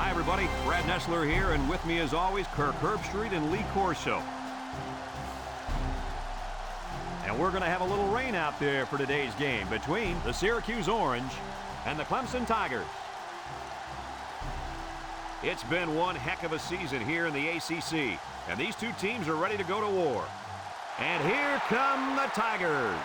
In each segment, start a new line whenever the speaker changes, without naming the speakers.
Hi, everybody. Brad Nessler here, and with me, as always, Kirk Herbstreit and Lee Corso. And we're going to have a little rain out there for today's game between the Syracuse Orange and the Clemson Tigers. It's been one heck of a season here in the ACC, and these two teams are ready to go to war. And here come the Tigers.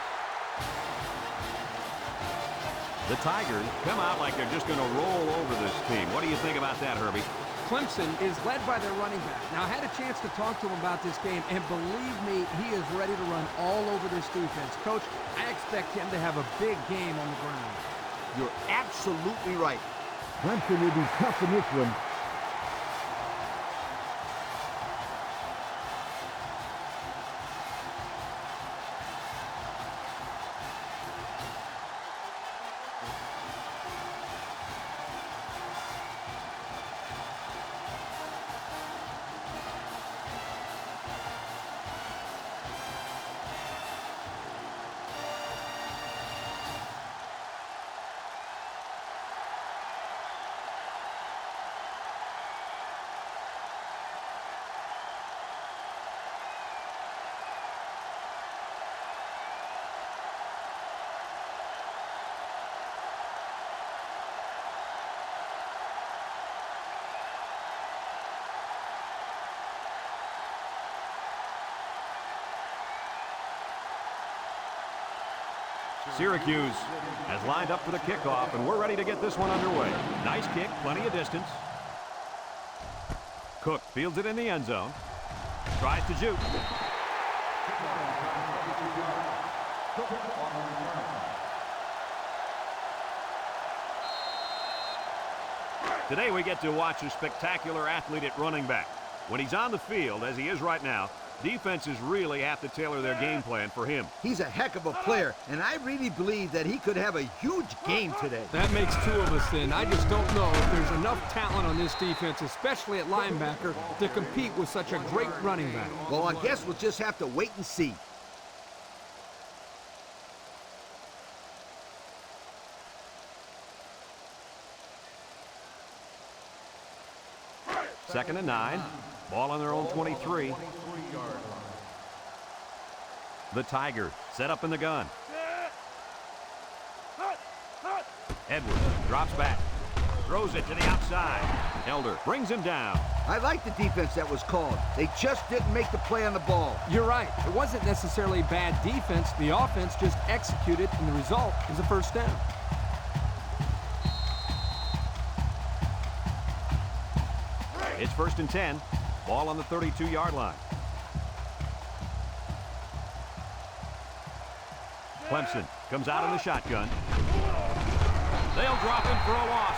The Tigers come out like they're just going to roll over this team. What do you think about that, Herbie?
Clemson is led by their running back. Now, I had a chance to talk to him about this game, and believe me, he is ready to run all over this defense. Coach, I expect him to have a big game on the ground.
You're absolutely right.
Clemson will be tough in this one.
Syracuse has lined up for the kickoff, and we're ready to get this one underway. Nice kick, plenty of distance. Cook fields it in the end zone. Tries to juke. Today we get to watch a spectacular athlete at running back. When he's on the field, as he is right now, defenses really have to tailor their game plan for him.
He's a heck of a player, and I really believe that he could have a huge game today.
That makes two of us then. I just don't know if there's enough talent on this defense, especially at linebacker, to compete with such a great running back.
Well, I guess we'll just have to wait and see.
Second and 9. Ball on their own 23. The Tigers set up in the gun. Edwards drops back. Throws it to the outside. Elder brings him down.
I like the defense that was called. They just didn't make the play on the ball.
You're right. It wasn't necessarily bad defense. The offense just executed, and the result is a first down.
It's first and 10. Ball on the 32-yard line. Clemson comes out in the shotgun. They'll drop him for a loss.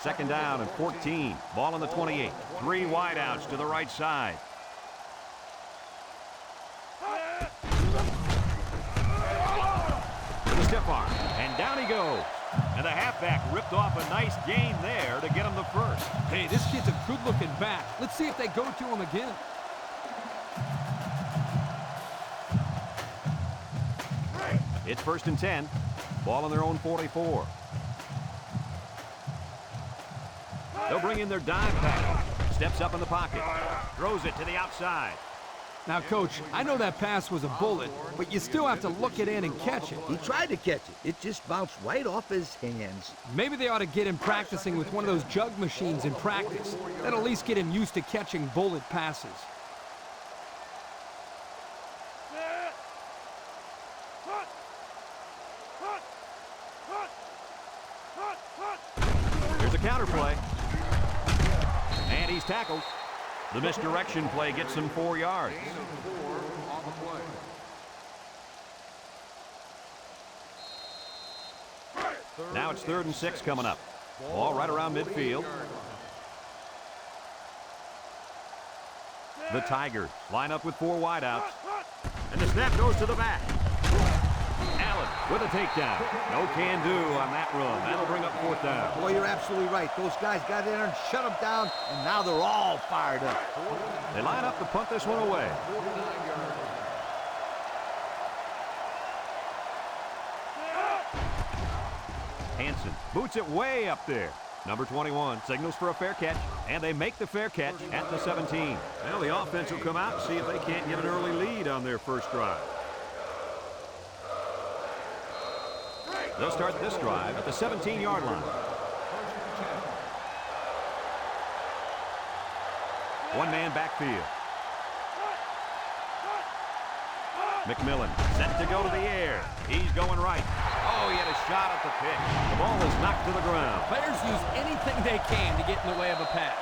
Second down and 14. Ball on the 28. 3 wideouts to the right side. To the stiff arm. And down he goes. And the halfback ripped off a nice gain there to get him the first.
Hey, this kid's a good-looking back. Let's see if they go to him again.
It's first and 10. Ball on their own 44. They'll bring in their dime package. Steps up in the pocket. Throws it to the outside.
Now, Coach, I know that pass was a bullet, but you still have to look it in and catch it.
He tried to catch it. It just bounced right off his hands.
Maybe they ought to get him practicing with one of those jug machines in practice. That'll at least get him used to catching bullet passes.
Here's a counter play. And he's tackled. The misdirection play gets him 4 yards. Now it's 3rd and 6 coming up. Ball right around midfield. The Tigers line up with 4 wideouts. And the snap goes to the back. Allen with a takedown. No can do on that run. That'll bring up 4th down.
Boy, you're absolutely right. Those guys got in there and shut them down, and now they're all fired up.
They line up to punt this one away. Hansen boots it way up there. Number 21 signals for a fair catch, and they make the fair catch at the 17. Well, the offense will come out and see if they can't get an early lead on their first drive. They'll start this drive at the 17-yard line. One-man backfield. McMillan set to go to the air. He's going right. Oh, he had a shot at the pick. The ball is knocked to the ground.
Players use anything they can to get in the way of a pass.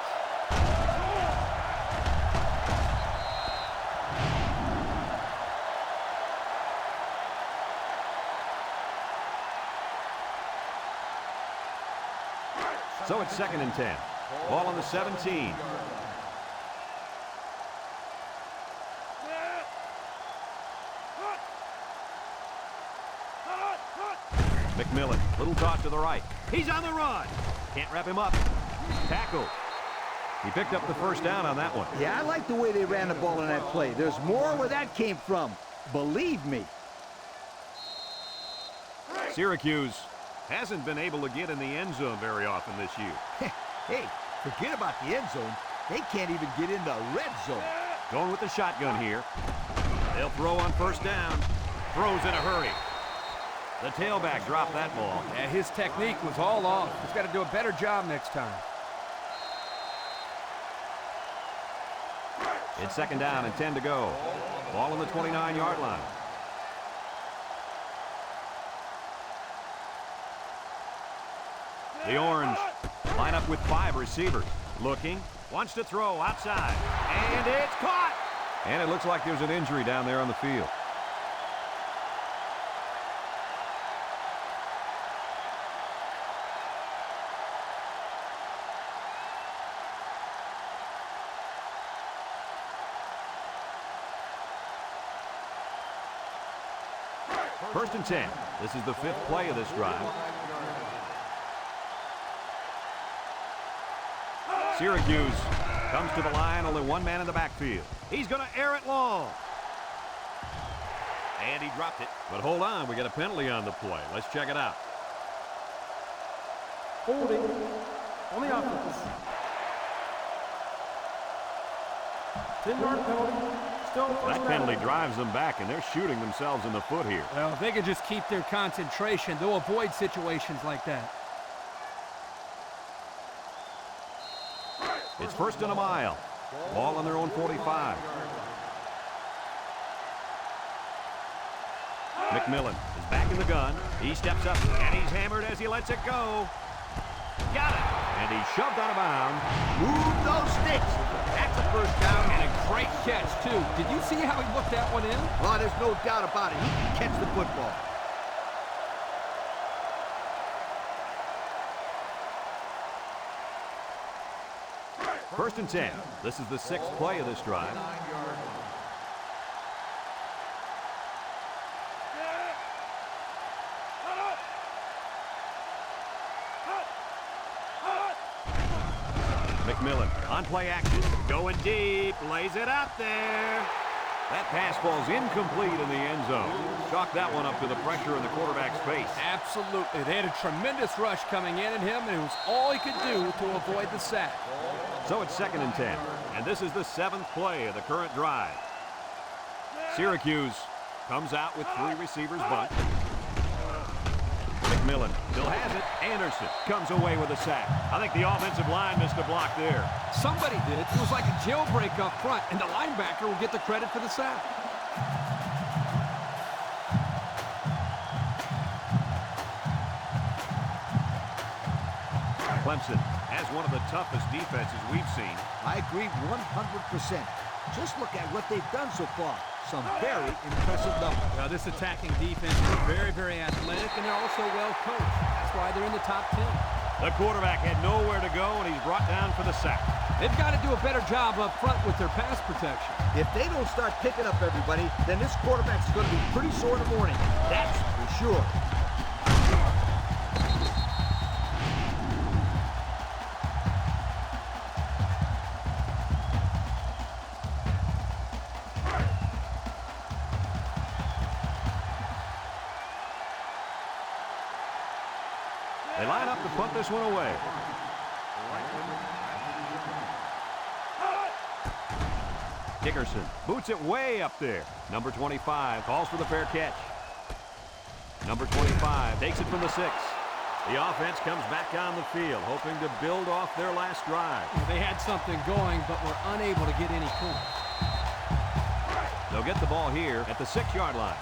So it's 2nd and 10. Ball on the 17. McMillan, little toss to the right. He's on the run. Can't wrap him up. Tackle. He picked up the 1st down on that one.
Yeah, I like the way they ran the ball in that play. There's more where that came from. Believe me.
Syracuse hasn't been able to get in the end zone very often this year.
Hey, forget about the end zone. They can't even get in the red zone.
Going with the shotgun here. They'll throw on 1st down. Throws in a hurry. The tailback dropped that ball.
Yeah, his technique was all off. He's got to do a better job next time.
It's 2nd down and 10 to go. Ball on the 29-yard line. The Orange line up with 5 receivers. Looking, wants to throw outside, and it's caught! And it looks like there's an injury down there on the field. First and 10. This is the 5th play of this drive. Syracuse comes to the line, only 1 man in the backfield. He's going to air it long. And he dropped it. But hold on, we got a penalty on the play. Let's check it out.
Holding on the offense. 10-yard penalty.
That penalty drives them back, and they're shooting themselves in the foot here.
Well, if they could just keep their concentration, they'll avoid situations like that.
It's 1st and a mile. Ball on their own 45. McMillan is back in the gun. He steps up, and he's hammered as he lets it go. Got it. And he's shoved out of bounds.
Move those sticks. That's a 1st down.
And a great catch, too. Did you see how he looked that one in?
Oh, there's no doubt about it. He can catch the football.
First and 10. This is the 6th play of this drive. McMillan on play action. Going deep. Lays it out there. That pass ball's incomplete in the end zone. Chalk that one up to the pressure in the quarterback's face.
Absolutely. They had a tremendous rush coming in at him, and it was all he could do to avoid the sack.
So it's 2nd and 10. And this is the 7th play of the current drive. Syracuse comes out with 3 receivers bunt. McMillan still has it. Anderson comes away with a sack. I think the offensive line missed a block there.
Somebody did. It was like a jailbreak up front, and the linebacker will get the credit for the sack.
Clemson has one of the toughest defenses we've seen.
I agree 100%. Just look at what they've done so far. Some very impressive numbers.
Well, this attacking defense is very, very athletic, and they're also well coached. That's why they're in the top 10.
The quarterback had nowhere to go, and he's brought down for the sack.
They've got to do a better job up front with their pass protection.
If they don't start picking up everybody, then this quarterback's going to be pretty sore in the morning. That's for sure.
They line up to punt this one away. Dickerson boots it way up there. Number 25 calls for the fair catch. Number 25 takes it from the 6. The offense comes back on the field, hoping to build off their last drive.
They had something going, but were unable to get any points.
They'll get the ball here at the 6-yard line.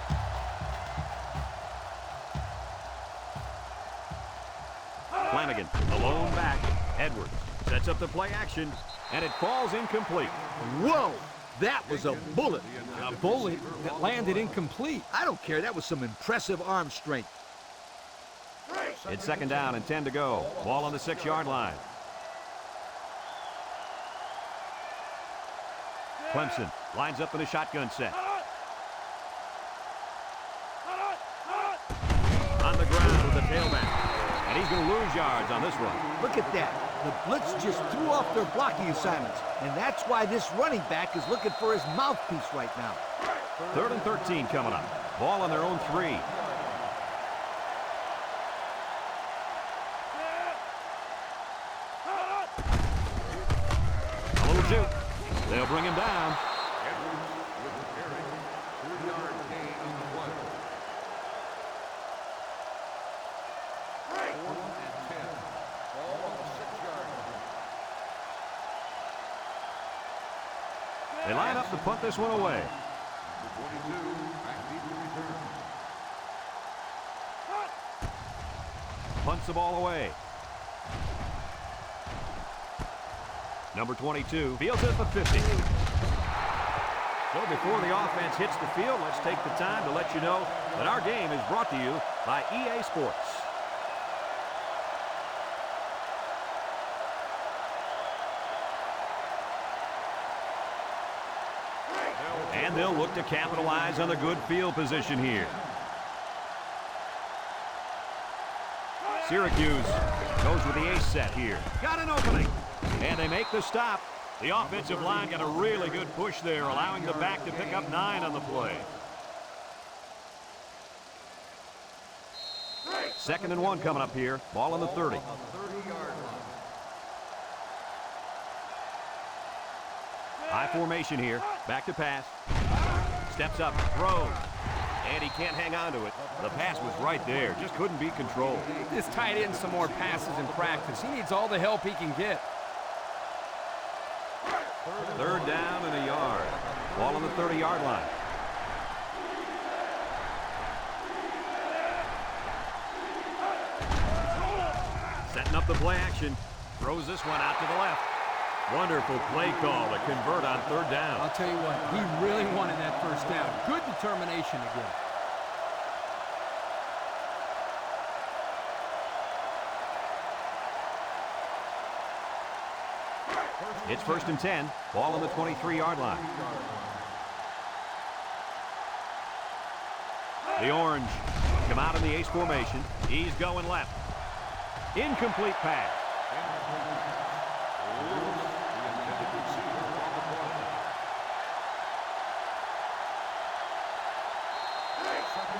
Flanagan, the lone back. Edwards sets up the play action, and it falls incomplete.
Whoa! That was a bullet.
A bullet that landed incomplete.
I don't care. That was some impressive arm strength.
It's 2nd down and 10 to go. Ball on the 6-yard line. Clemson lines up in a shotgun set. On the ground with the tailback. And he's going to lose yards on this one.
Look at that. The blitz just threw off their blocking assignments. And that's why this running back is looking for his mouthpiece right now.
3rd and 13 coming up. Ball on their own 3. A little juke. They'll bring him down. They line up to punt this one away. Punts the ball away. Number 22 fields it at the 50. So before the offense hits the field, let's take the time to let you know that our game is brought to you by EA Sports. And they'll look to capitalize on the good field position here. Syracuse goes with the ace set here. Got an opening. And they make the stop. The offensive line got a really good push there, allowing the back to pick up 9 on the play. 2nd and 1 coming up here. Ball on the 30. High formation here. Back to pass. Steps up, throws. And he can't hang on to it. The pass was right there. Just couldn't be controlled.
This tight end some more passes in practice. He needs all the help he can get.
3rd down and a yard. Ball on the 30-yard line. Setting up the play action. Throws this one out to the left. Wonderful play call to convert on 3rd down.
I'll tell you what, he really wanted that 1st down. Good determination again.
It's 1st and 10. Ball on the 23-yard line. The Orange come out in the ace formation. He's going left. Incomplete pass.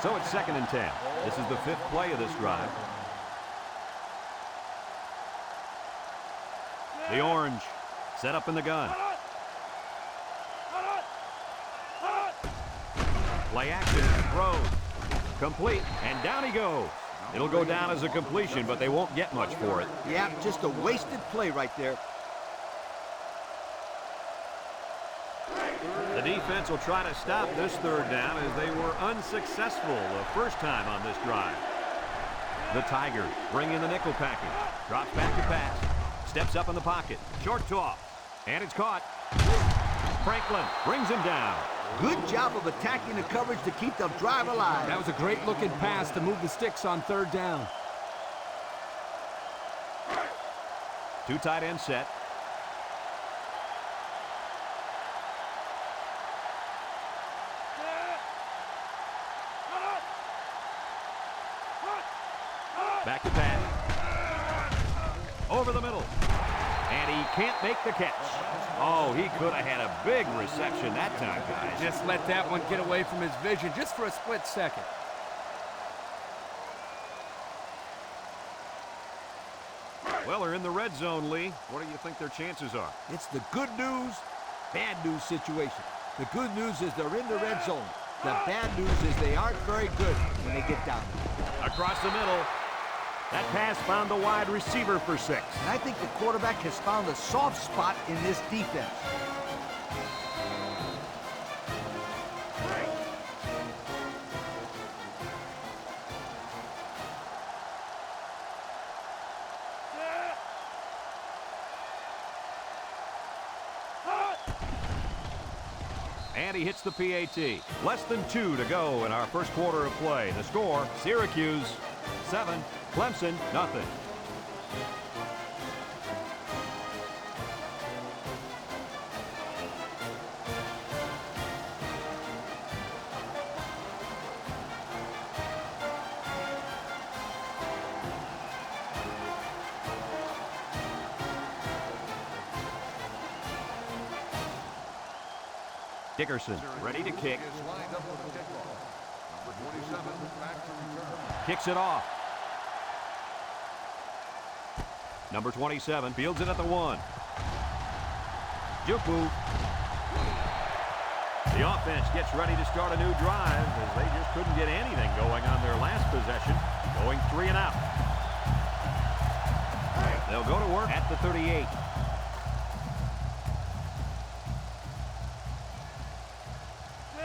So it's 2nd and 10. This is the 5th play of this drive. The Orange set up in the gun. Play action, throws, complete, and down he goes. It'll go down as a completion, but they won't get much for it.
Yeah, just a wasted play right there.
The defense will try to stop this 3rd down as they were unsuccessful the first time on this drive. The Tigers bring in the nickel package. Drops back to pass. Steps up in the pocket. Short toss. And it's caught. Franklin brings him down.
Good job of attacking the coverage to keep the drive alive.
That was a great looking pass to move the sticks on 3rd down.
2 tight end set. Back to pass. Over the middle. And he can't make the catch. Oh, he could have had a big reception that time, guys.
Just let that one get away from his vision just for a split second.
Well, they're in the red zone, Lee. What do you think their chances are?
It's the good news, bad news situation. The good news is they're in the red zone. The bad news is they aren't very good when they get down there.
Across the middle. That pass found the wide receiver for 6.
And I think the quarterback has found a soft spot in this defense.
And he hits the PAT. Less than 2 to go in our first quarter of play. The score, Syracuse 7, Clemson nothing. Dickerson ready to kick. Kicks it off. Number 27 fields it at the 1. Juke move. The offense gets ready to start a new drive as they just couldn't get anything going on their last possession, going 3 and out. They'll go to work at the 38.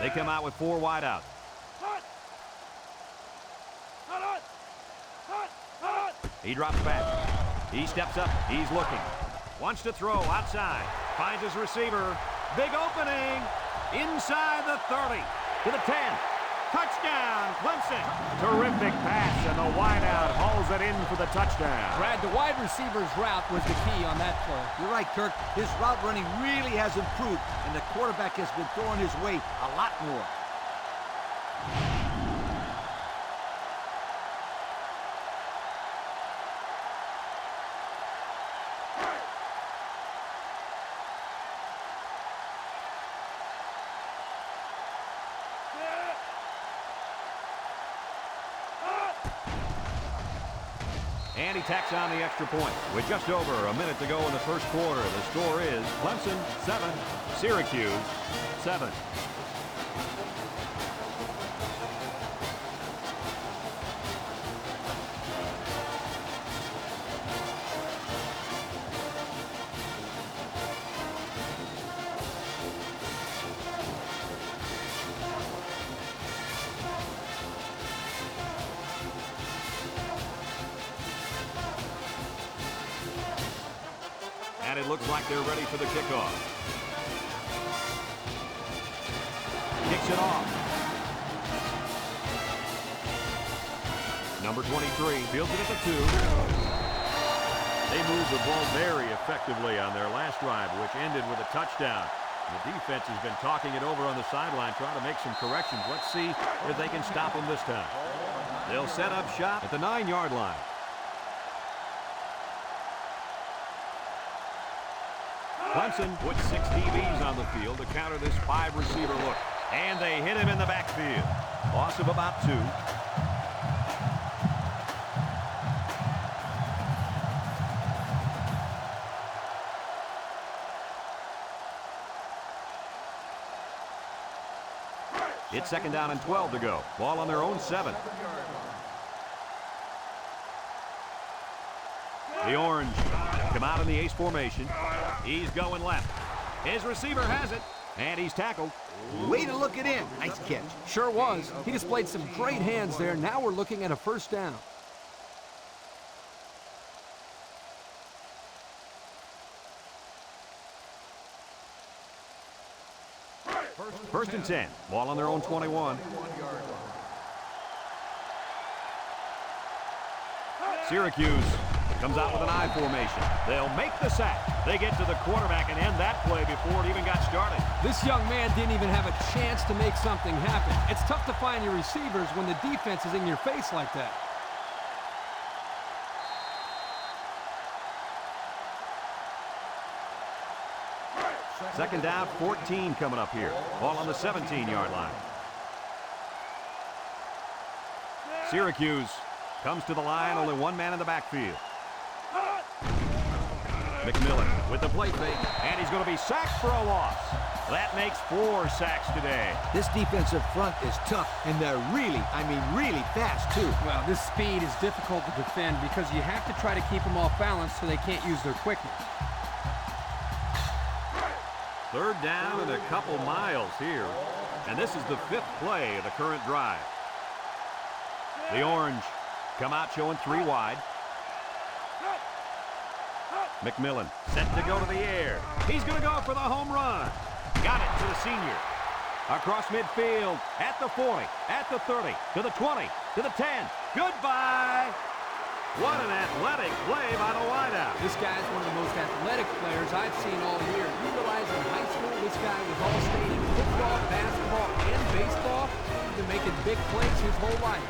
They come out with 4 wide out. He drops back. He steps up. He's looking. Wants to throw outside. Finds his receiver. Big opening. Inside the 30. To the 10. Touchdown, Clemson. Terrific pass, and the wideout hauls it in for the touchdown.
Brad, the wide receiver's route was the key on that play.
You're right, Kirk. His route running really has improved, and the quarterback has been throwing his way a lot more.
And he tacks on the extra point. With just over a minute to go in the first quarter, the score is Clemson 7, Syracuse 7. And it looks like they're ready for the kickoff. Kicks it off. Number 23 fields it at the 2. They moved the ball very effectively on their last drive, which ended with a touchdown. The defense has been talking it over on the sideline, trying to make some corrections. Let's see if they can stop them this time. They'll set up shop at the 9-yard line. Clemson puts 6 DBs on the field to counter this 5-receiver look. And they hit him in the backfield. Loss of about 2. It's 2nd down and 12 to go. Ball on their own 7. The Orange come out in the ace formation. He's going left. His receiver has it, and he's tackled.
Way to look it in. Nice catch.
Sure was. He displayed some great hands there. Now we're looking at a first down.
First and 10. Ball on their own 21. Syracuse comes out with an I formation. They'll make the sack. They get to the quarterback and end that play before it even got started.
This young man didn't even have a chance to make something happen. It's tough to find your receivers when the defense is in your face like that.
Second down, 14 coming up here. Ball on the 17-yard line. Syracuse comes to the line, only one man in the backfield. McMillan with the play fake, and he's going to be sacked for a loss. That makes 4 sacks today.
This defensive front is tough, and they're really, I mean really fast, too.
Well, this speed is difficult to defend because you have to try to keep them off balance so they can't use their quickness.
Third down and a couple miles here. And this is the 5th play of the current drive. The Orange come out showing 3 wide. McMillan set to go to the air. He's going to go for the home run. Got it to the senior. Across midfield, at the 40, at the 30, to the 20, to the 10. Goodbye. What an athletic play by the wideout.
This guy's one of the most athletic players I've seen all year. You realize in high school this guy was all-state in football, basketball, and baseball. He's been making big plays his whole life.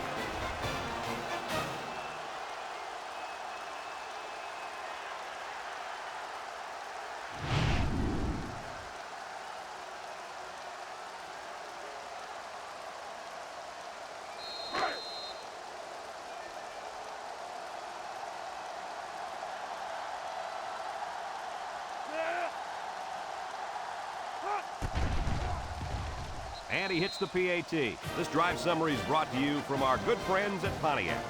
And he hits the PAT. This drive summary is brought to you from our good friends at Pontiac.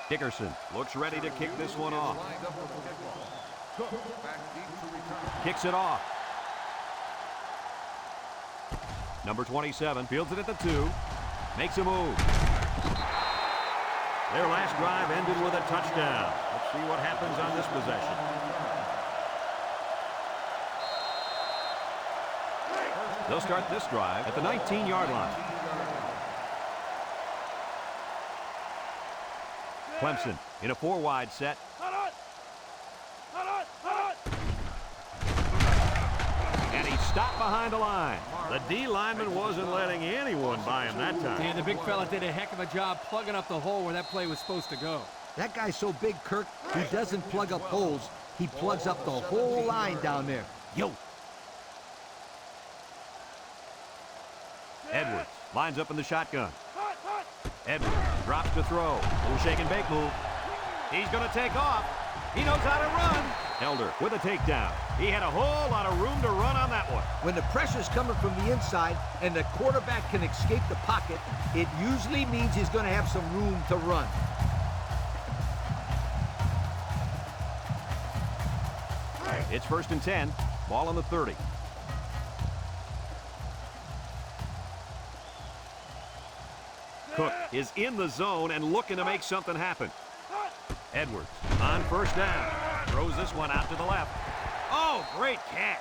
Dickerson looks ready to kick this one off. Kicks it off. Number 27 fields it at the 2. Makes a move. Their last drive ended with a touchdown. Let's see what happens on this possession. They'll start this drive at the 19-yard line. Clemson in a 4-wide set. And he stopped behind the line. The D lineman wasn't letting anyone by him that time.
And the big fella did a heck of a job plugging up the hole where that play was supposed to go.
That guy's so big, Kirk, he doesn't plug up holes. He plugs up the whole line down there. Yo.
Edwards lines up in the shotgun. Edwards drops to throw. Little shake and bake move. He's going to take off. He knows how to run. Elder with a takedown. He had a whole lot of room to run on that one.
When the pressure's coming from the inside and the quarterback can escape the pocket, it usually means he's going to have some room to run.
It's 1st and 10. Ball on the 30. Cook is in the zone and looking to make something happen. Edwards on 1st down. Throws this one out to the left. Oh, great catch.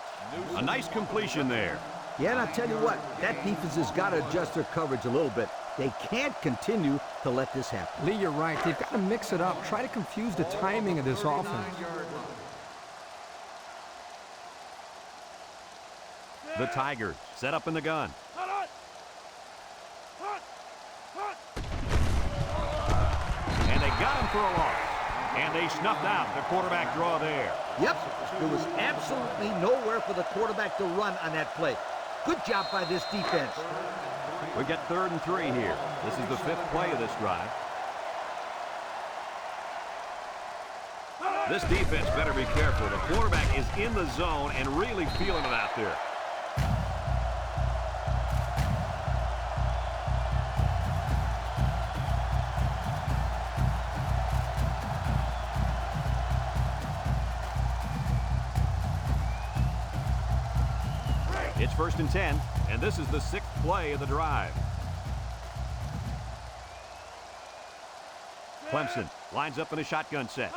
A nice completion there.
Yeah, and I'll tell you what, that defense has got to adjust their coverage a little bit. They can't continue to let this happen.
Lee, you're right. They've got to mix it up. Try to confuse the timing of this offense.
The Tigers set up in the gun. And they got him for a loss. And they snuffed out the quarterback draw there.
Yep, there was absolutely nowhere for the quarterback to run on that play. Good job by this defense.
We get 3rd and 3 here. This is the 5th play of this drive. This defense better be careful. The quarterback is in the zone and really feeling it out there. It's 1st and 10, and this is the 6th play of the drive. Clemson lines up in a shotgun set.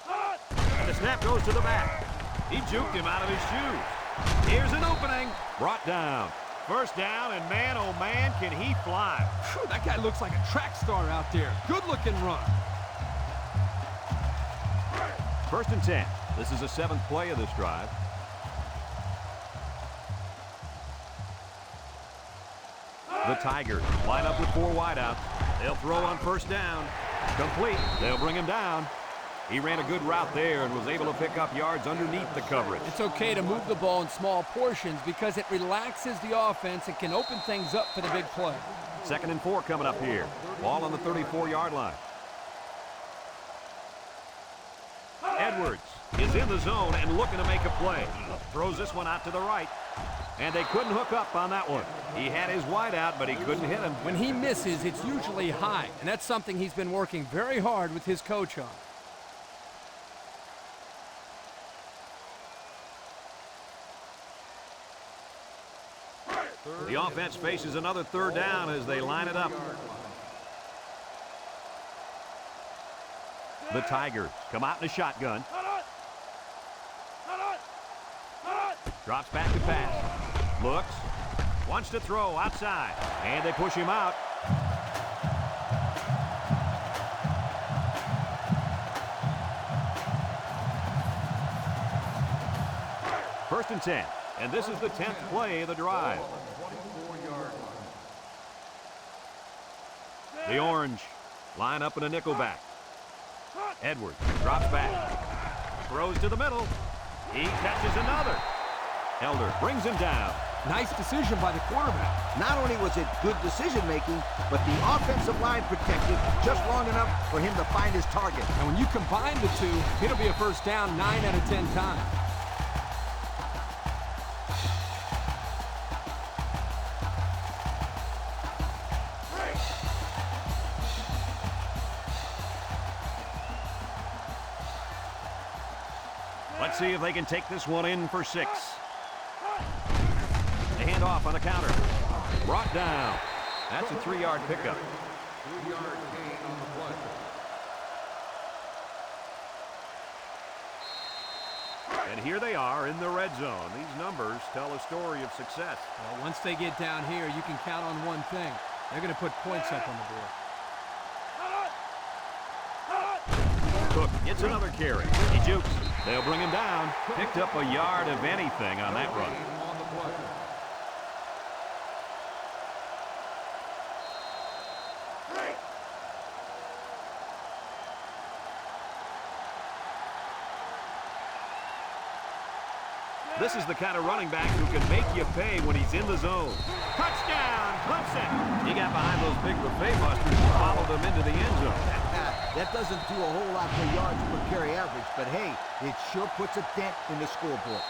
And the snap goes to the back. He juked him out of his shoes. Here's an opening. Brought down. First down, and man, oh man, can he fly.
Whew, that guy looks like a track star out there. Good-looking run.
1st and 10. This is the 7th play of this drive. The Tigers line up with 4 wideouts. They'll throw on 1st down. Complete. They'll bring him down. He ran a good route there and was able to pick up yards underneath the coverage.
It's okay to move the ball in small portions because it relaxes the offense and can open things up for the big play.
2nd and 4 coming up here. Ball on the 34-yard line. Edwards is in the zone and looking to make a play. Throws this one out to the right. And they couldn't hook up on that one. He had his wide out, but he couldn't hit him.
When he misses, it's usually high, and that's something he's been working very hard with his coach on.
The offense faces another 3rd down as they line it up. The Tigers come out in a shotgun. Drops back to pass. Looks. Wants to throw outside. And they push him out. First and 10. And this is the 10th play of the drive. The Orange line up in a nickelback. Edwards drops back. Throws to the middle. He catches another. Elder brings him down.
Nice decision by the quarterback.
Not only was it good decision-making, but the offensive line protected just long enough for him to find his target.
And when you combine the two, it'll be a first down 9 out of 10 times.
Let's see if they can take this one in for 6. They hand off on the counter. Brought down. That's a 3-yard pickup.
3-yard gain on the play.
And here they are in the red zone. These numbers tell a story of success.
Well, once they get down here, you can count on one thing. They're going to put points up on the board.
Cook gets another carry. He jukes. They'll bring him down. Picked up a yard of anything on that run.
On the play.
This is the kind of running back who can make you pay when he's in the zone. Touchdown, Clemson! He got behind those big buffet busters and followed them into the end zone.
That doesn't do a whole lot for yards per carry average, but hey, it sure puts a dent in the scoreboard.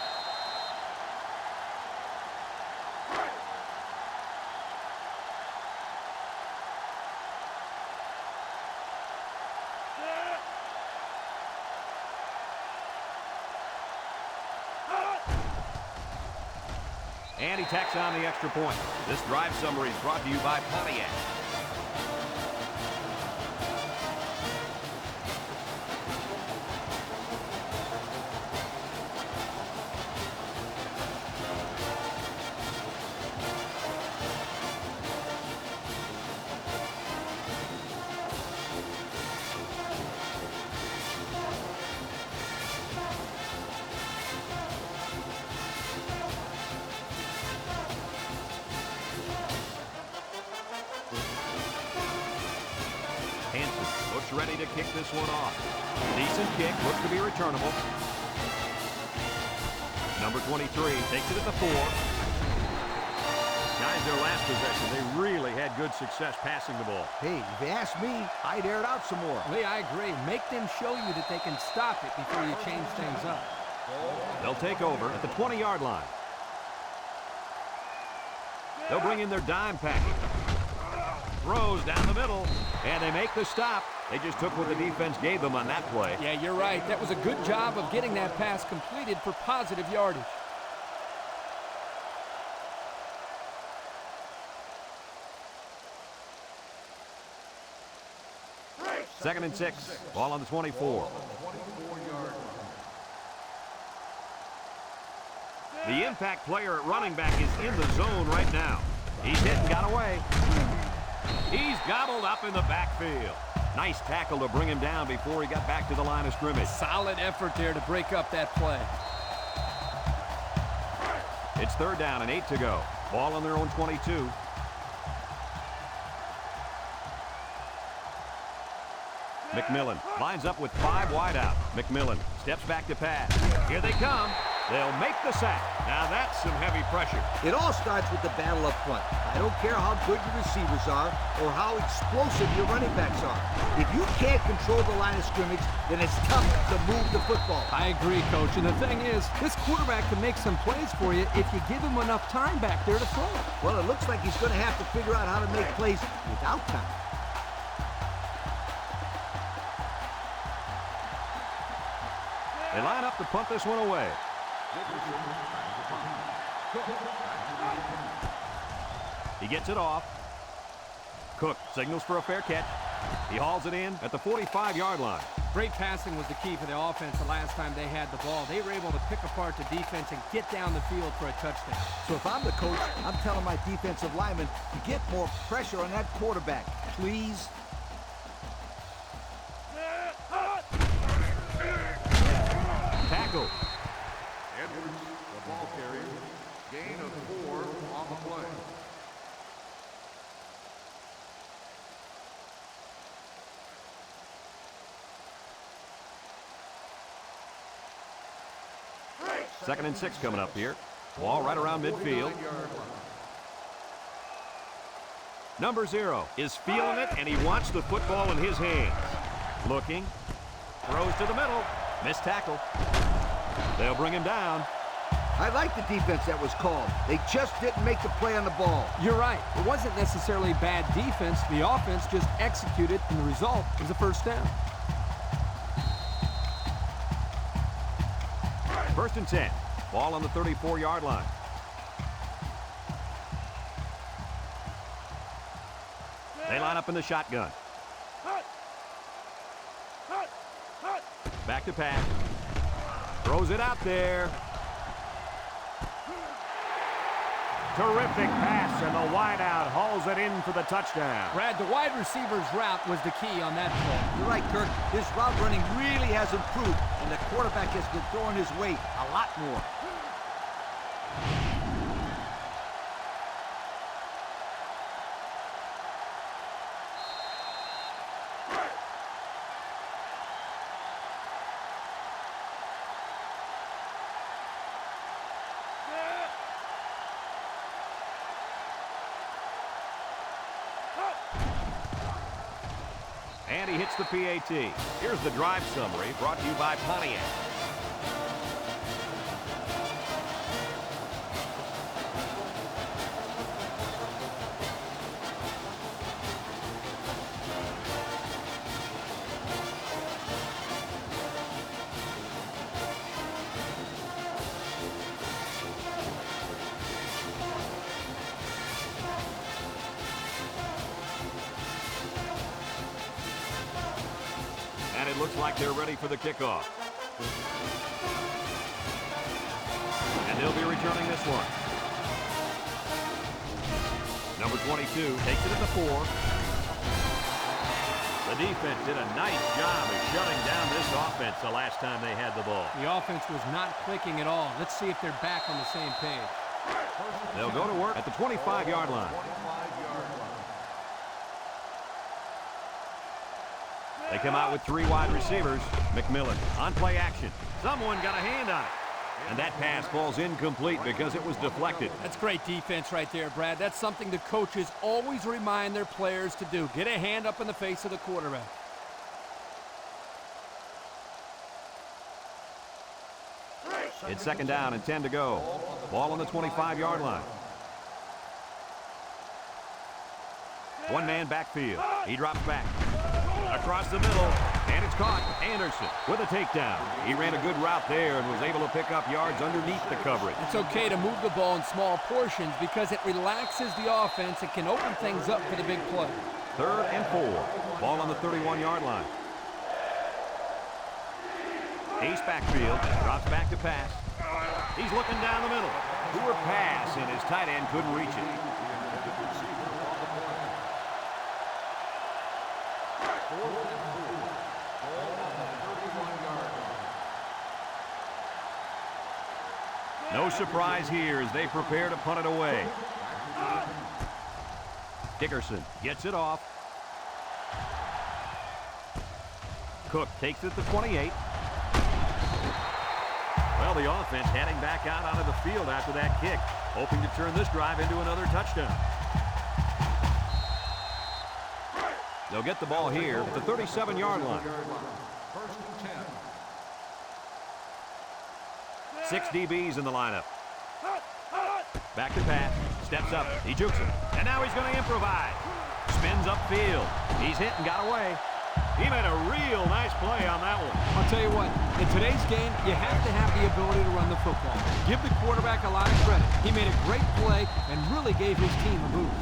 And he tacks on the extra point. This drive summary is brought to you by Pontiac. Ready to kick this one off. Decent kick, looks to be returnable. Number 23 takes it at the 4. Guys, their last possession, they really had good success passing the ball.
Hey, if you ask me, I'd air it out some more.
Lee, I agree. Make them show you that they can stop it before you change things up.
They'll take over at the 20-yard line. They'll bring in their dime package. Throws down the middle, and they make the stop. They just took what the defense gave them on that play.
Yeah, you're right. That was a good job of getting that pass completed for positive yardage.
Second and 6. Ball on the 24. The impact player at running back is in the zone right now. He's hit and got away. He's gobbled up in the backfield. Nice tackle to bring him down before he got back to the line of scrimmage.
Solid effort there to break up that play.
It's 3rd down and 8 to go. Ball on their own 22. McMillan lines up with 5 wide out. McMillan steps back to pass. Here they come. They'll make the sack. Now that's some heavy pressure.
It all starts with the battle up front. I don't care how good your receivers are or how explosive your running backs are. If you can't control the line of scrimmage, then it's tough to move the football.
I agree, Coach. And the thing is, this quarterback can make some plays for you if you give him enough time back there to throw.
Well, it looks like he's going to have to figure out how to make plays without time.
They line up to punt this one away. He gets it off. Cook signals for a fair catch. He hauls it in at the 45-yard line.
Great passing was the key for the offense the last time they had the ball. They were able to pick apart the defense and get down the field for a touchdown.
So if I'm the coach, I'm telling my defensive linemen to get more pressure on that quarterback, please.
Tackle.
Edwards, the ball carrier. Gain of 4 on the play.
Second and 6 coming up here. Ball right around midfield. Number 0 is feeling it, and he wants the football in his hands. Looking. Throws to the middle. Missed tackle. They'll bring him down.
I like the defense that was called. They just didn't make the play on the ball.
You're right. It wasn't necessarily bad defense. The offense just executed, and the result was a first down.
1st and 10. Ball on the 34-yard line. They line up in the shotgun. Back to pass. Throws it out there. Terrific pass, and the wideout hauls it in for the touchdown.
Brad, the wide receiver's route was the key on that play.
You're right, Kirk. His route running really has improved, and the quarterback has been throwing his weight a lot more.
And he hits the PAT. Here's the drive summary brought to you by Pontiac. And it looks like they're ready for the kickoff. And they'll be returning this one. Number 22 takes it at the 4. The defense did a nice job of shutting down this offense the last time they had the ball.
The offense was not clicking at all. Let's see if they're back on the same page.
They'll go to work at the 25-yard line. They come out with 3 wide receivers. McMillan on play action. Someone got a hand on it. And that pass falls incomplete because it was deflected.
That's great defense right there, Brad. That's something the coaches always remind their players to do. Get a hand up in the face of the quarterback.
It's 2nd down and 10 to go. Ball on the 25-yard line. One man backfield. He drops back. Across the middle, and it's caught. Anderson with a takedown. He ran a good route there and was able to pick up yards underneath the coverage.
It's okay to move the ball in small portions because it relaxes the offense and can open things up for the big play.
3rd and 4. Ball on the 31-yard line. Ace backfield, drops back to pass. He's looking down the middle. Poor pass, and his tight end couldn't reach it. No surprise here as they prepare to punt it away. Dickerson gets it off. Cook takes it to 28. Well, the offense heading back out onto the field after that kick, hoping to turn this drive into another touchdown. They'll get the ball here at the 37-yard line. 6 DBs in the lineup. Back to pass. Steps up. He jukes it. And now he's going to improvise. Spins upfield. He's hit and got away. He made a real nice play on that one.
I'll tell you what, in today's game, you have to have the ability to run the football. Give the quarterback a lot of credit. He made a great play and really gave his team a boost.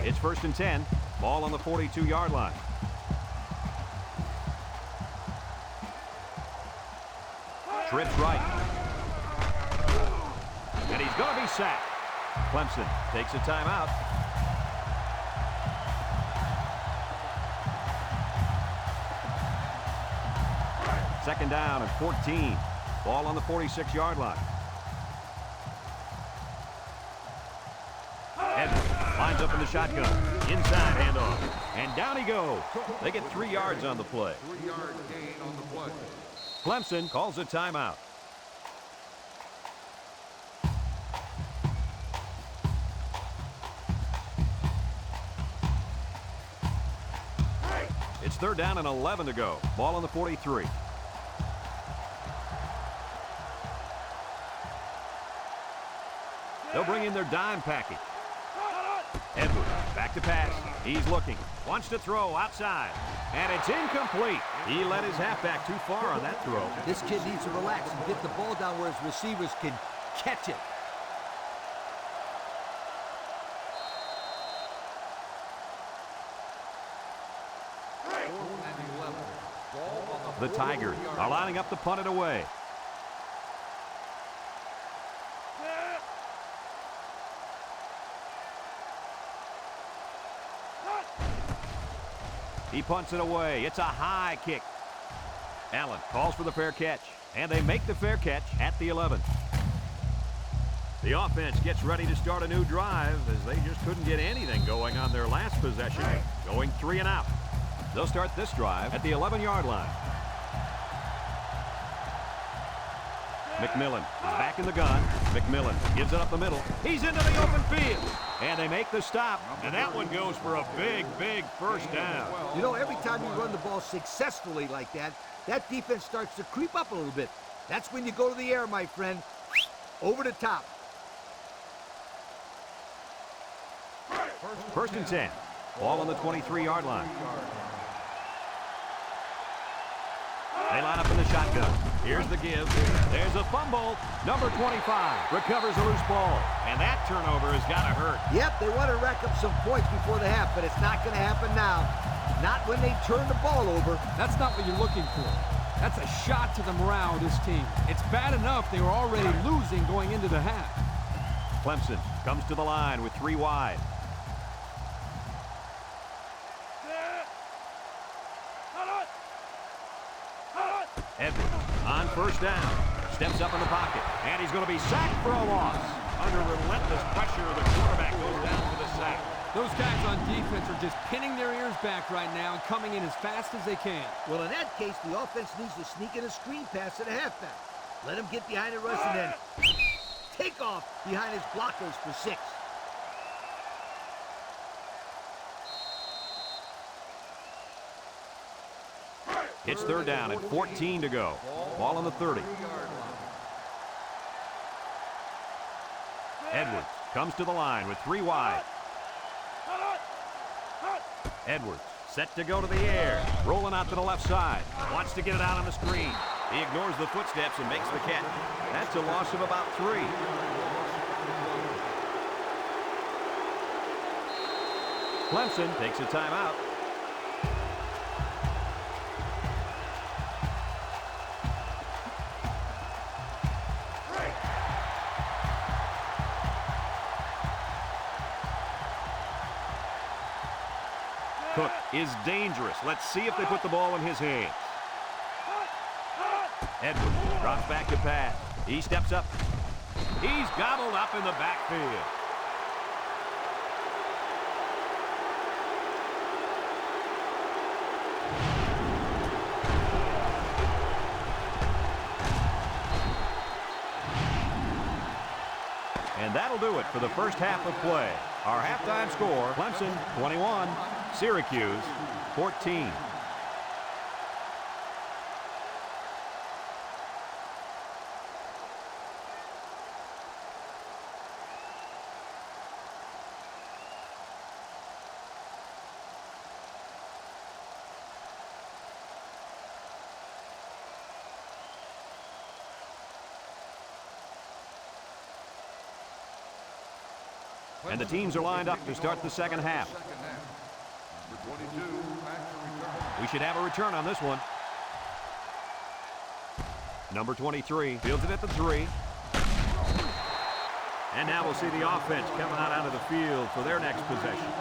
It's 1st and 10. Ball on the 42-yard line. Trips right. And he's going to be sacked. Clemson takes a timeout. Second down and 14. Ball on the 46-yard line. Edwards lines up in the shotgun. Inside handoff. And down he goes. They get 3 yards on the play.
3-yard gain on the play.
Clemson calls a timeout. It's 3rd down and 11 to go. Ball on the 43. They'll bring in their dime package. Edwards back to pass. He's looking. Wants to throw outside. And it's incomplete. He let his halfback too far on that throw.
This kid needs to relax and get the ball down where his receivers can catch it.
The Tigers are lining up to punt it away. He punts it away. It's a high kick. Allen calls for the fair catch, and they make the fair catch at the 11. The offense gets ready to start a new drive as they just couldn't get anything going on their last possession, going 3 and out. They'll start this drive at the 11-yard line. McMillan is back in the gun. McMillan gives it up the middle. He's into the open field. And they make the stop. And that one goes for a big, big first down.
You know, every time you run the ball successfully like that, that defense starts to creep up a little bit. That's when you go to the air, my friend. Over the top.
1st and 10. Ball on the 23-yard line. They line up in the shotgun. Here's the give. There's a fumble. Number 25 recovers a loose ball. And that turnover has got to hurt.
Yep, they want to rack up some points before the half, but it's not going to happen now. Not when they turn the ball over.
That's not what you're looking for. That's a shot to the morale of this team. It's bad enough they were already losing going into the half.
Clemson comes to the line with 3 wide. Edwards on 1st down. Steps up in the pocket. And he's going to be sacked for a loss. Under relentless pressure, the quarterback goes down for the sack.
Those guys on defense are just pinning their ears back right now and coming in as fast as they can.
Well, in that case, the offense needs to sneak in a screen pass to the halfback. Let him get behind the rush and then take off behind his blockers for 6.
It's 3rd down and 14 to go. Ball on the 30. Edwards comes to the line with 3 wide. Edwards set to go to the air. Rolling out to the left side. Wants to get it out on the screen. He ignores the footsteps and makes the catch. That's a loss of about 3. Clemson takes a timeout. Cook is dangerous. Let's see if they put the ball in his hands. Edwards drops back to pass. He steps up. He's gobbled up in the backfield. And that'll do it for the first half of play. Our halftime score, Clemson 21, Syracuse 14. And the teams are lined up to start the second half.
Number 22, back to return.
We should have a return on this one. Number 23 fields it at the 3. And now we'll see the offense coming out onto the field for their next possession.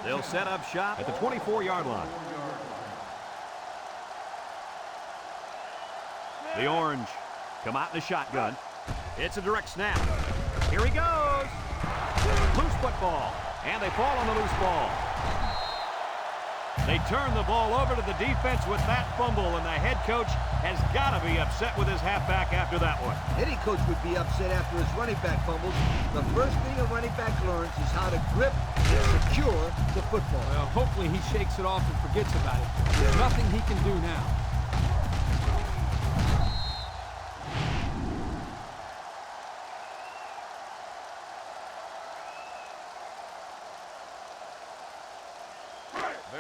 They'll set up shop at the 24-yard line. The Orange come out in the shotgun. It's a direct snap. Here he goes. Loose football. And they fall on the loose ball. They turn the ball over to the defense with that fumble, and the head coach has got to be upset with his halfback after that one.
Any coach would be upset after his running back fumbles. The first thing a running back learns is how to grip and secure the football.
Well, hopefully he shakes it off and forgets about it. There's nothing he can do now.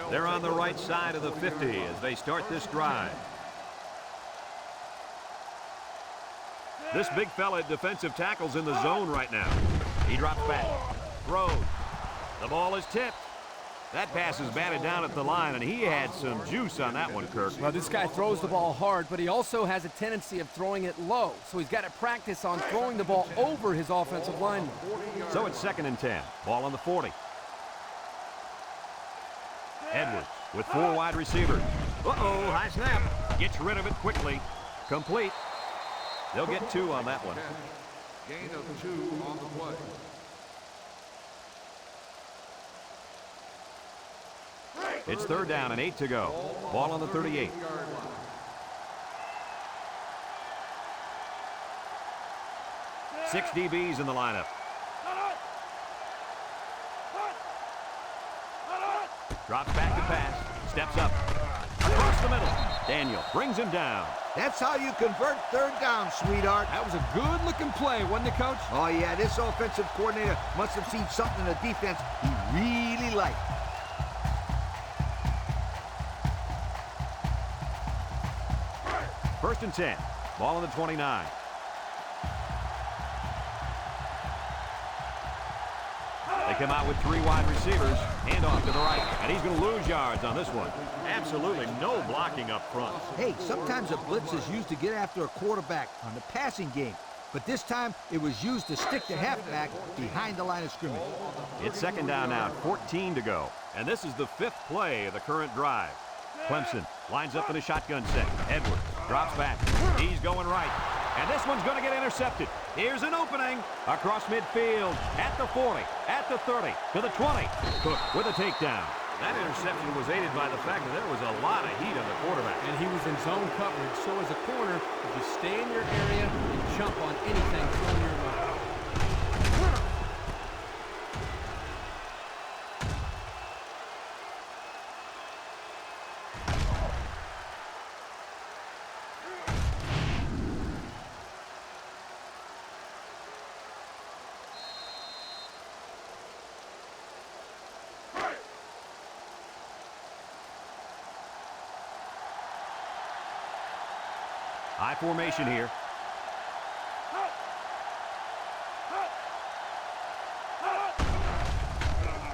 They're on the right side of the 50 as they start this drive. This big fella at defensive tackle's in the zone right now. He drops back. Throws. The ball is tipped. That pass is batted down at the line, and he had some juice on that one, Kirk.
Well, this guy throws the ball hard, but he also has a tendency of throwing it low. So he's got to practice on throwing the ball over his offensive lineman.
So it's 2nd and 10. Ball on the 40. Edwards with 4 wide receivers. Uh-oh, high snap. Gets rid of it quickly. Complete. They'll get 2 on that one.
Gain of 2 on the play.
It's 3rd down and 8 to go. Ball on the 38. Six DBs in the lineup. Drops back to pass. Steps up. Across the middle. Daniel brings him down.
That's how you convert 3rd down, sweetheart.
That was a good-looking play, wasn't it, Coach?
Oh, yeah, this offensive coordinator must have seen something in the defense he really liked.
First and 10. Ball on the 29. They come out with 3 wide receivers. Hand off to the right. And he's going to lose yards on this one. Absolutely no blocking up front.
Hey, sometimes a blitz is used to get after a quarterback on the passing game. But this time, it was used to stick the halfback behind the line of scrimmage.
It's 2nd down now, 14 to go. And this is the 5th play of the current drive. Clemson lines up in a shotgun set. Edwards drops back. He's going right. And this one's going to get intercepted. Here's an opening across midfield at the 40, at the 30, to the 20. Cook with a takedown. That interception was aided by the fact that there was a lot of heat on the quarterback.
And he was in zone coverage, so as a corner, you just stay in your area and jump on anything thrown your way.
High formation here.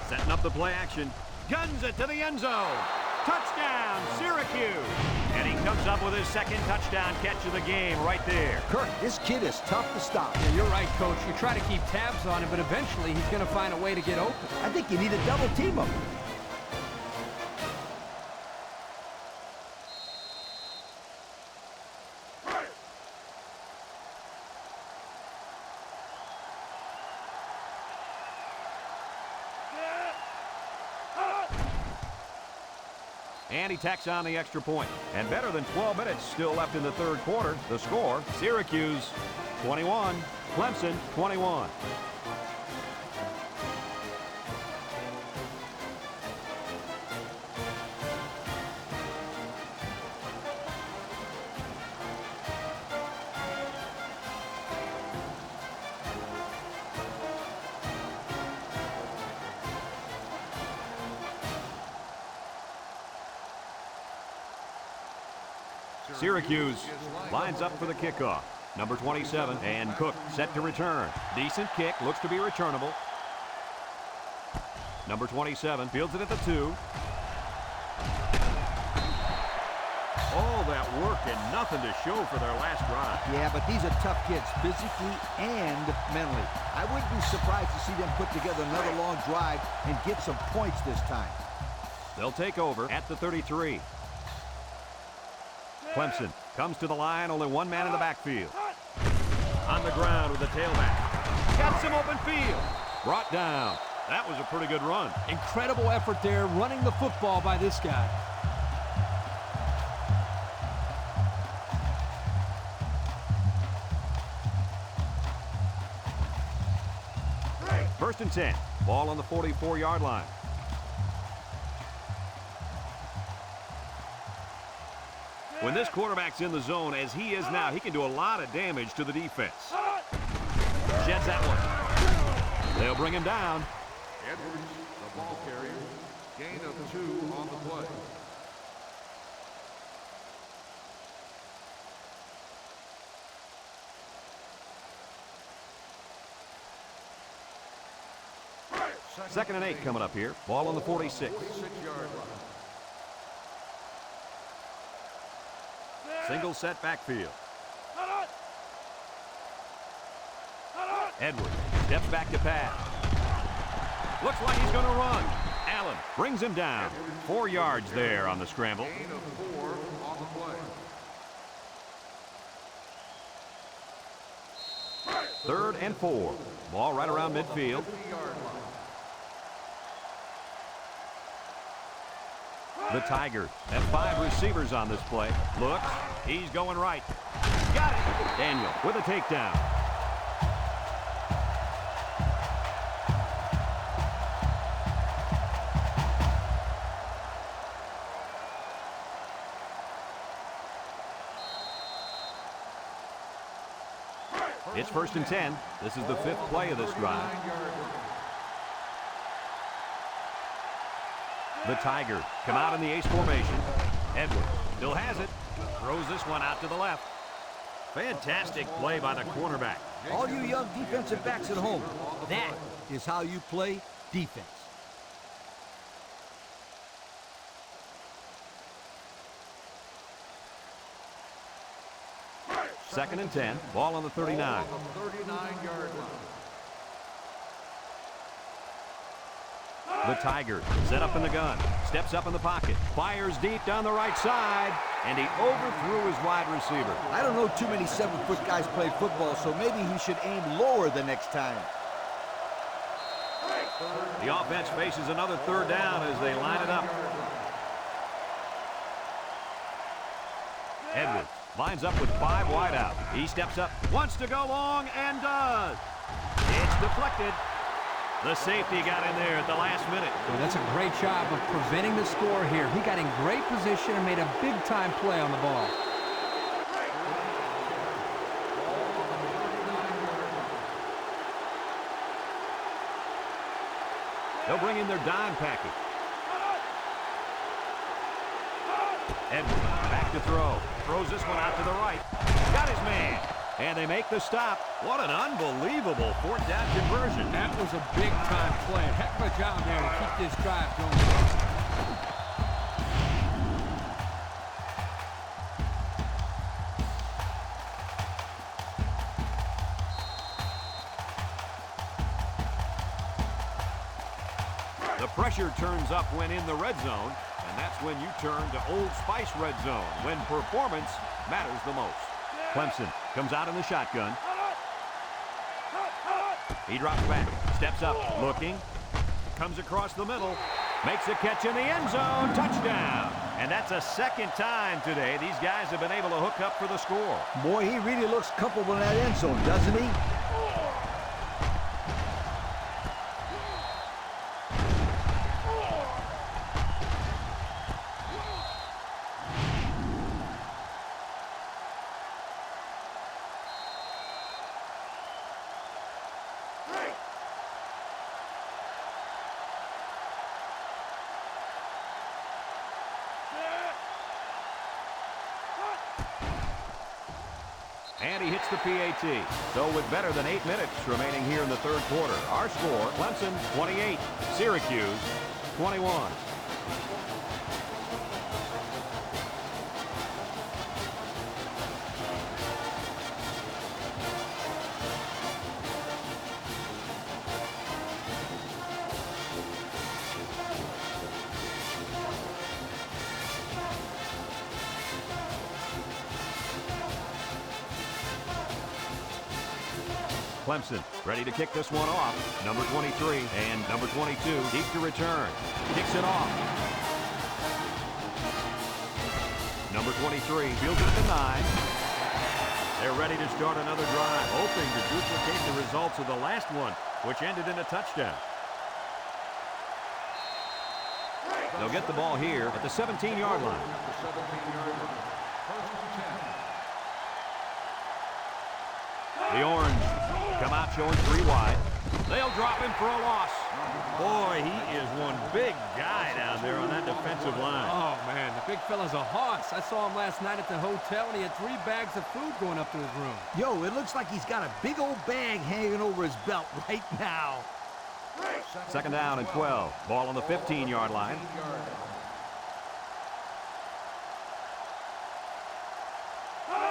Setting up the play action. Guns it to the end zone. Touchdown, Syracuse. And he comes up with his second touchdown catch of the game right there.
Kirk, this kid is tough to stop.
Yeah, you're right, Coach. You try to keep tabs on him, but eventually he's going to find a way to get open.
I think you need a double team him.
And he tacks on the extra point. And better than 12 minutes still left in the third quarter. The score, Syracuse 21, Clemson 21. Syracuse lines up for the kickoff. Number 27, and Cook set to return. Decent kick, looks to be returnable. Number 27 fields it at the 2. All that work and nothing to show for their last drive.
Yeah, but these are tough kids, physically and mentally. I wouldn't be surprised to see them put together another long drive and get some points this time.
They'll take over at the 33. Clemson comes to the line, only one man in the backfield. On the ground with the tailback. Got some open field. Brought down. That was a pretty good run.
Incredible effort there running the football by this guy.
First and 10. Ball on the 44-yard line. When this quarterback's in the zone, as he is now, he can do a lot of damage to the defense. Sheds that one. They'll bring him down.
Edwards, the ball carrier. Gain of 2 on the play.
Second and 8 coming up here. Ball on the 46.
46-yard line.
Single set backfield. Edwards steps back to pass. Looks like he's going to run. Allen brings him down. 4 yards there on the scramble.
Gain of 4 on the play.
Third and 4. Ball right around midfield.
50-yard line.
The Tigers have 5 receivers on this play. Looks. He's going right. Got it. Daniel with a takedown. It's first and 10. This is the 5th play of this drive. The Tigers come out in the ace formation. Edwards still has it. Throws this one out to the left. Fantastic play by the cornerback.
All you young defensive backs at home, that is how you play defense.
Second and 10. Ball on the 39.
39-yard line.
The Tigers set up in the gun. Steps up in the pocket. Fires deep down the right side. And he overthrew his wide receiver.
I don't know too many 7-foot guys play football, so maybe he should aim lower the next time.
The offense faces another third down as they line it up. Edwards lines up with 5 wide out. He steps up, wants to go long, and does. It's deflected. The safety got in there at the last minute.
Well, that's a great job of preventing the score here. He got in great position and made a big-time play on the ball. They'll
bring in their dime package. Edwards back to throw. Throws this one out to the right. Got his man. And they make the stop. What an unbelievable fourth down conversion.
That was a big-time play. Heck of a job there to keep this drive going.
The pressure turns up when in the red zone, and that's when you turn to Old Spice red zone, when performance matters the most. Clemson comes out in the shotgun. He drops back, steps up, looking, comes across the middle, makes a catch in the end zone, touchdown. And that's a second time today these guys have been able to hook up for the score.
Boy, he really looks comfortable in that end zone, doesn't he?
And he hits the PAT. So with better than 8 minutes remaining here in the third quarter, our score, Clemson 28, Syracuse 21. Clemson ready to kick this one off. Number 23 and number 22 deep to return. Kicks it off. Number 23 fields it at the 9. They're ready to start another drive, hoping to duplicate the results of the last one, which ended in a touchdown. They'll get the ball here at the 17-yard line. The Orange come out showing 3 wide. They'll drop him for a loss. Boy, he is one big guy down there on that defensive line.
Oh, man, the big fella's a hoss. I saw him last night at the hotel, and he had 3 bags of food going up to his room.
Yo, it looks like he's got a big old bag hanging over his belt right now.
Second down and 12. Ball on the 15-yard line.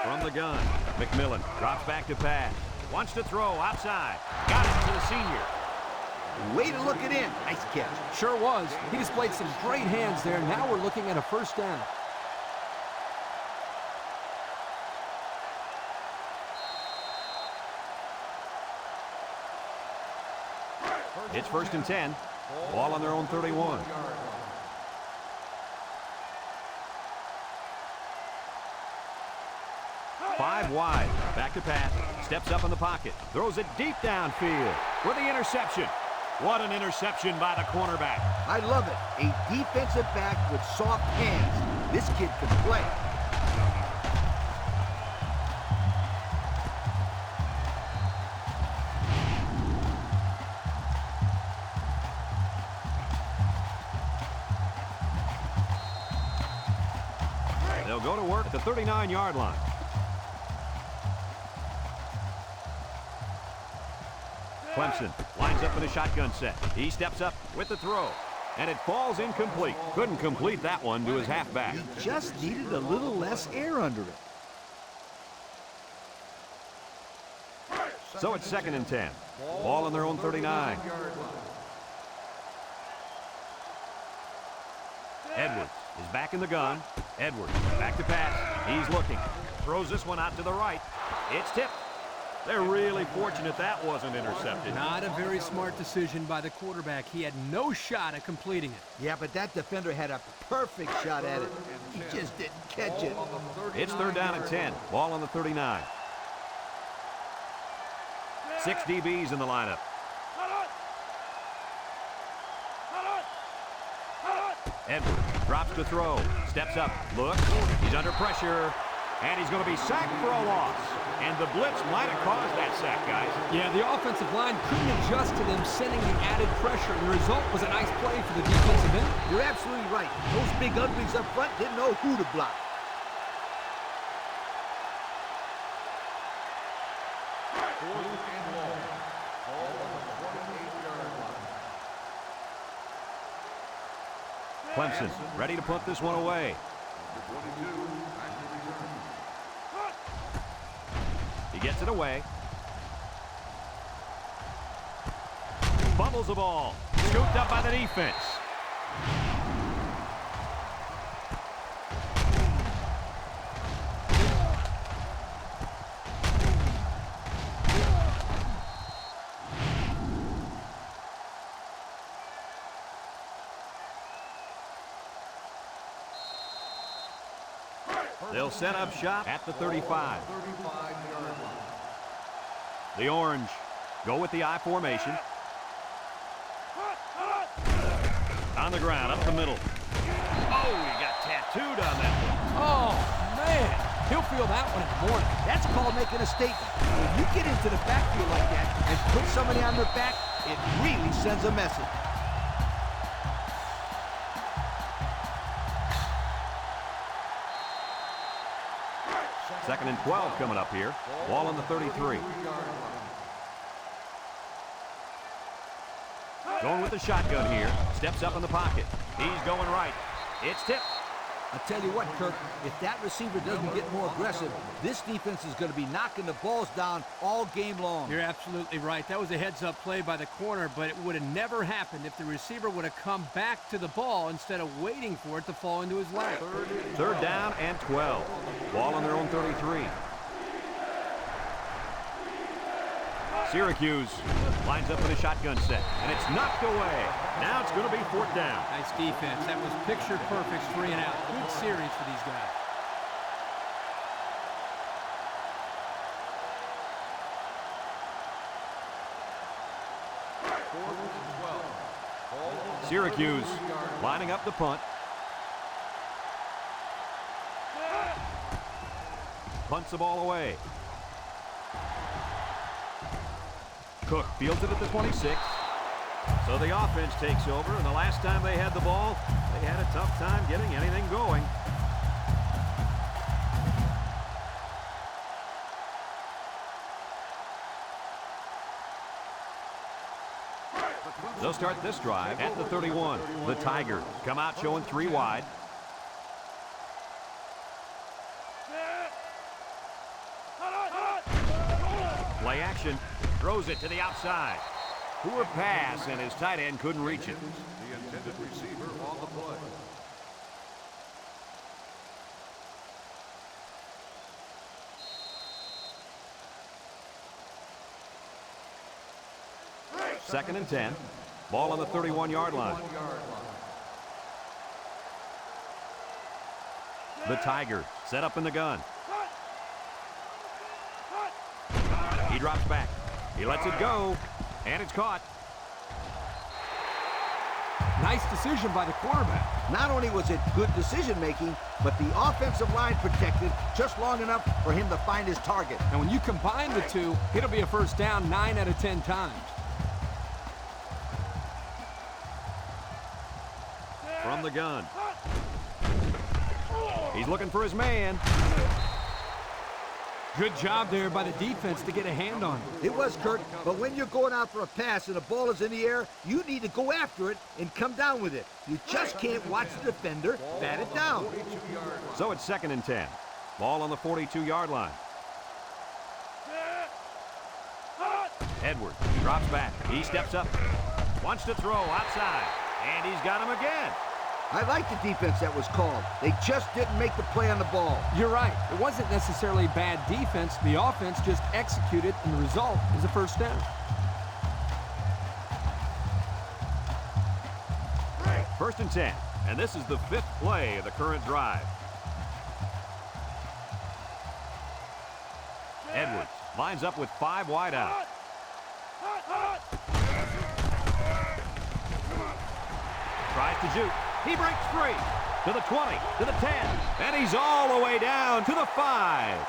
From the gun, McMillan drops back to pass. Wants to throw outside. Got it to the senior.
Way to look it in. Nice catch.
Sure was. He displayed some great hands there. Now we're looking at a first down.
It's first and 10. Ball on their own 31. Five wide. Back to pass. Steps up in the pocket. Throws it deep downfield for the interception. What an interception by the cornerback.
I love it. A defensive back with soft hands. This kid can play.
They'll go to work at the 39-yard line. Clemson lines up in a shotgun set. He steps up with the throw, and it falls incomplete. Couldn't complete that one to his halfback.
He just needed a little less air under it.
So it's second and 10. Ball on their own 39. Edwards is back in the gun. Edwards back to pass. He's looking. Throws this one out to the right. It's tipped. They're really fortunate that wasn't intercepted.
Not a very smart decision by the quarterback. He had no shot at completing it.
Yeah, but that defender had a perfect shot at it. He just didn't catch it.
It's third down and 10. Ball on the 39. 6 DBs in the lineup. Edwards drops to throw. Steps up. Looks. He's under pressure. And he's going to be sacked for a loss. And the blitz might have caused that sack, guys.
Yeah, the offensive line couldn't adjust to them sending the added pressure, and the result was a nice play for the defensive end.
You're absolutely right. Those big uglies up front didn't know who to block.
Fourth and long. Ball on the 28-yard line.
Clemson ready to put this one away.
Number 22, back to return.
He gets it away. Fumbles the ball. Scooped up by the defense. They'll set up shop at the 35.
35-yard line.
The Orange go with the I formation. On the ground, up the middle. Oh, he got tattooed on that one.
Oh, man. He'll feel that one in the morning.
That's called making a statement. When you get into the backfield like that and put somebody on their back, it really sends a message.
Second and 12 coming up here. Ball on the 33. Going with the shotgun here. Steps up in the pocket. He's going right. It's tipped.
I tell you what, Kirk, if that receiver doesn't get more aggressive, this defense is going to be knocking the balls down all game long.
You're absolutely right. That was a heads-up play by the corner, but it would have never happened if the receiver would have come back to the ball instead of waiting for it to fall into his lap.
Third down and 12. Ball on their own 33. Syracuse lines up in a shotgun set, and it's knocked away. Now it's going to be fourth down.
Nice defense. That was picture perfect 3 and out. Good series for these guys.
Fourth and 12. Ball on the
Syracuse
33-yard line.
lining up the punt. Punts the ball away. Cook fields it at the 26. So the offense takes over, and the last time they had the ball, they had a tough time getting anything going. They'll start this drive at the 31. The Tigers come out showing 3 wide. Play action. Throws it to the outside. Poor pass, and his tight end couldn't reach it.
The intended receiver on the play.
Second and 10. Ball on the 31-yard line. The Tigers set up in the gun. He drops back. He lets it go, and it's caught.
Nice decision by the quarterback.
Not only was it good decision-making, but the offensive line protected just long enough for him to find his target.
And when you combine the two, it'll be a first down 9 out of 10 times.
From the gun. He's looking for his man.
Good job there by the defense to get a hand on it.
It was, Kirk, but when you're going out for a pass and the ball is in the air, you need to go after it and come down with it. You just can't watch the defender bat it down.
So it's second and 10. Ball on the 42-yard line. Edwards drops back. He steps up. Wants to throw outside. And he's got him again.
I like the defense that was called. They just didn't make the play on the ball.
You're right. It wasn't necessarily bad defense. The offense just executed, and the result is a first down.
First and 10. And this is the 5th play of the current drive. Edwards lines up with 5 wide out. Tries to juke. He breaks free. To the 20, to the 10, and he's all the way down to the 5.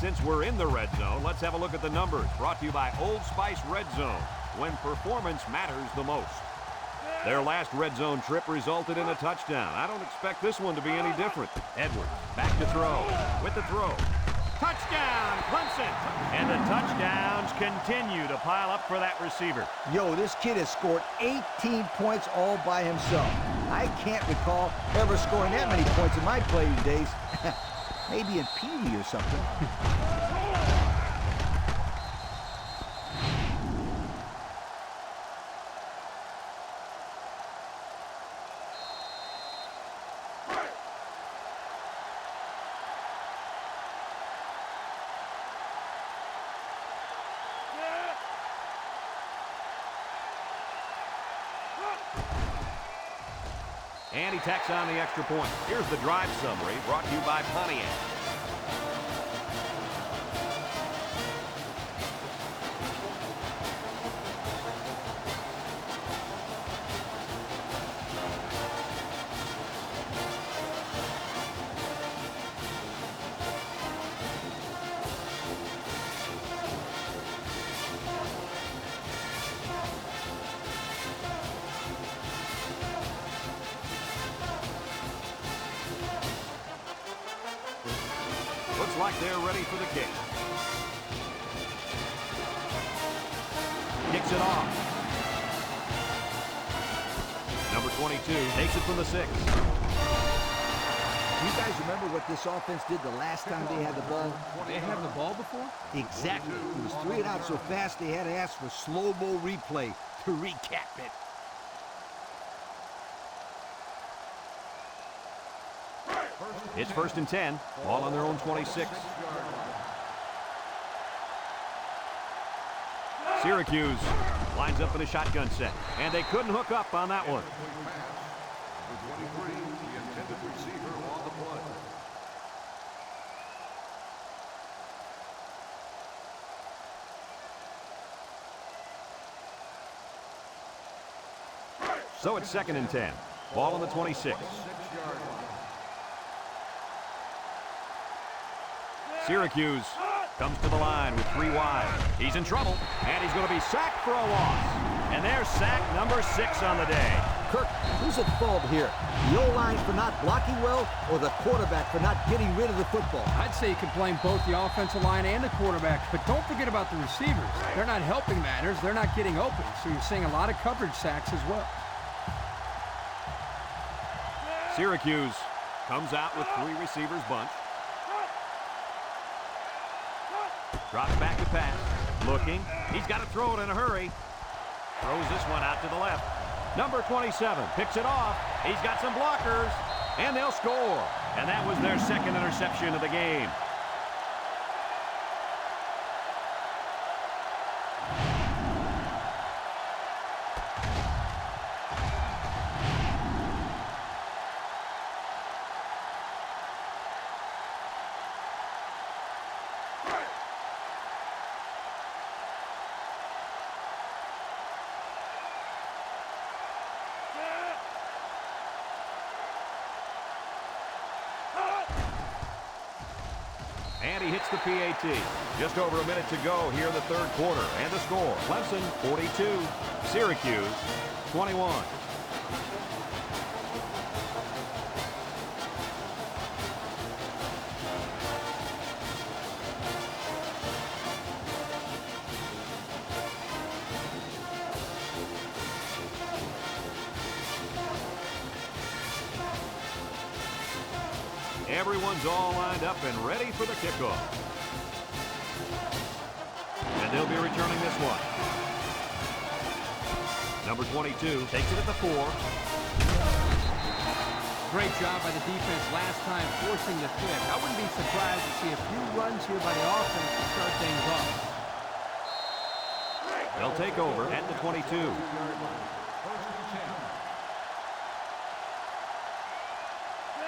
since we're in the red zone, let's have a look at the numbers. Brought to you by Old Spice Red Zone, when performance matters the most. Their last red zone trip resulted in a touchdown. I don't expect this one to be any different. Edwards, back to throw. With the throw. Touchdown, Clemson! And the touchdowns continue to pile up for that receiver.
Yo, this kid has scored 18 points all by himself. I can't recall ever scoring that many points in my playing days. Maybe in Pee Wee or something.
And he tacks on the extra point. Here's the drive summary brought to you by Pontiac. Looks like they're ready for the kick. Kicks it off. Number 22 takes it from the 6.
You guys remember what this offense did the last time they had the ball?
They had the ball before?
Exactly. It was 3 and out so fast they had to ask for slow-mo replay to recap it.
It's 1st and 10. Ball on their own 26. Syracuse lines up in a shotgun set. And they couldn't hook up on that one.
Number 23, the intended receiver on the play.
So it's 2nd and 10. Ball on the 26.
6-yard line.
Syracuse comes to the line with 3 wide. He's in trouble, and he's going to be sacked for a loss. And there's sack number 6 on the day.
Kirk, who's at fault here? The O-line for not blocking well, or the quarterback for not getting rid of the football?
I'd say you can blame both the offensive line and the quarterback, but don't forget about the receivers. They're not helping matters. They're not getting open, so you're seeing a lot of coverage sacks as well.
Syracuse comes out with 3 receivers bunch. Drops back to pass. Looking. He's got to throw it in a hurry. Throws this one out to the left. Number 27 picks it off. He's got some blockers. And they'll score. And that was their 2nd interception of the game. And he hits the PAT. Just over a minute to go here in the 3rd quarter. And the score, Clemson 42, Syracuse 21. Everyone's all lined up and ready for the kickoff. And they'll be returning this one. Number 22 takes it at the 4.
Great job by the defense last time forcing the pick. I wouldn't be surprised to see a few runs here by the offense to start things off.
They'll take over at the 22.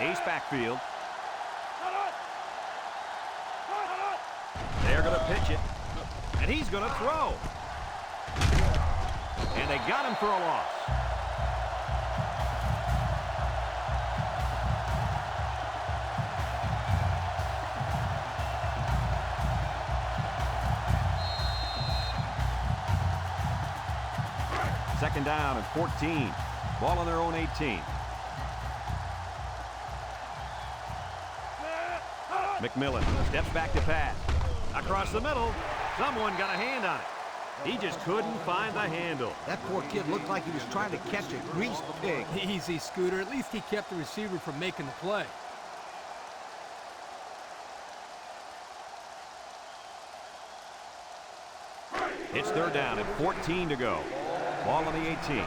Ace backfield. They're going to pitch it. And he's going to throw. And they got him for a loss. Second down and 14. Ball on their own 18. McMillan steps back to pass. Across the middle. Someone got a hand on it. He just couldn't find the handle.
That poor kid looked like he was trying to catch a greased pig.
Easy, Scooter. At least he kept the receiver from making the play.
It's third down and 14 to go. Ball on the 18.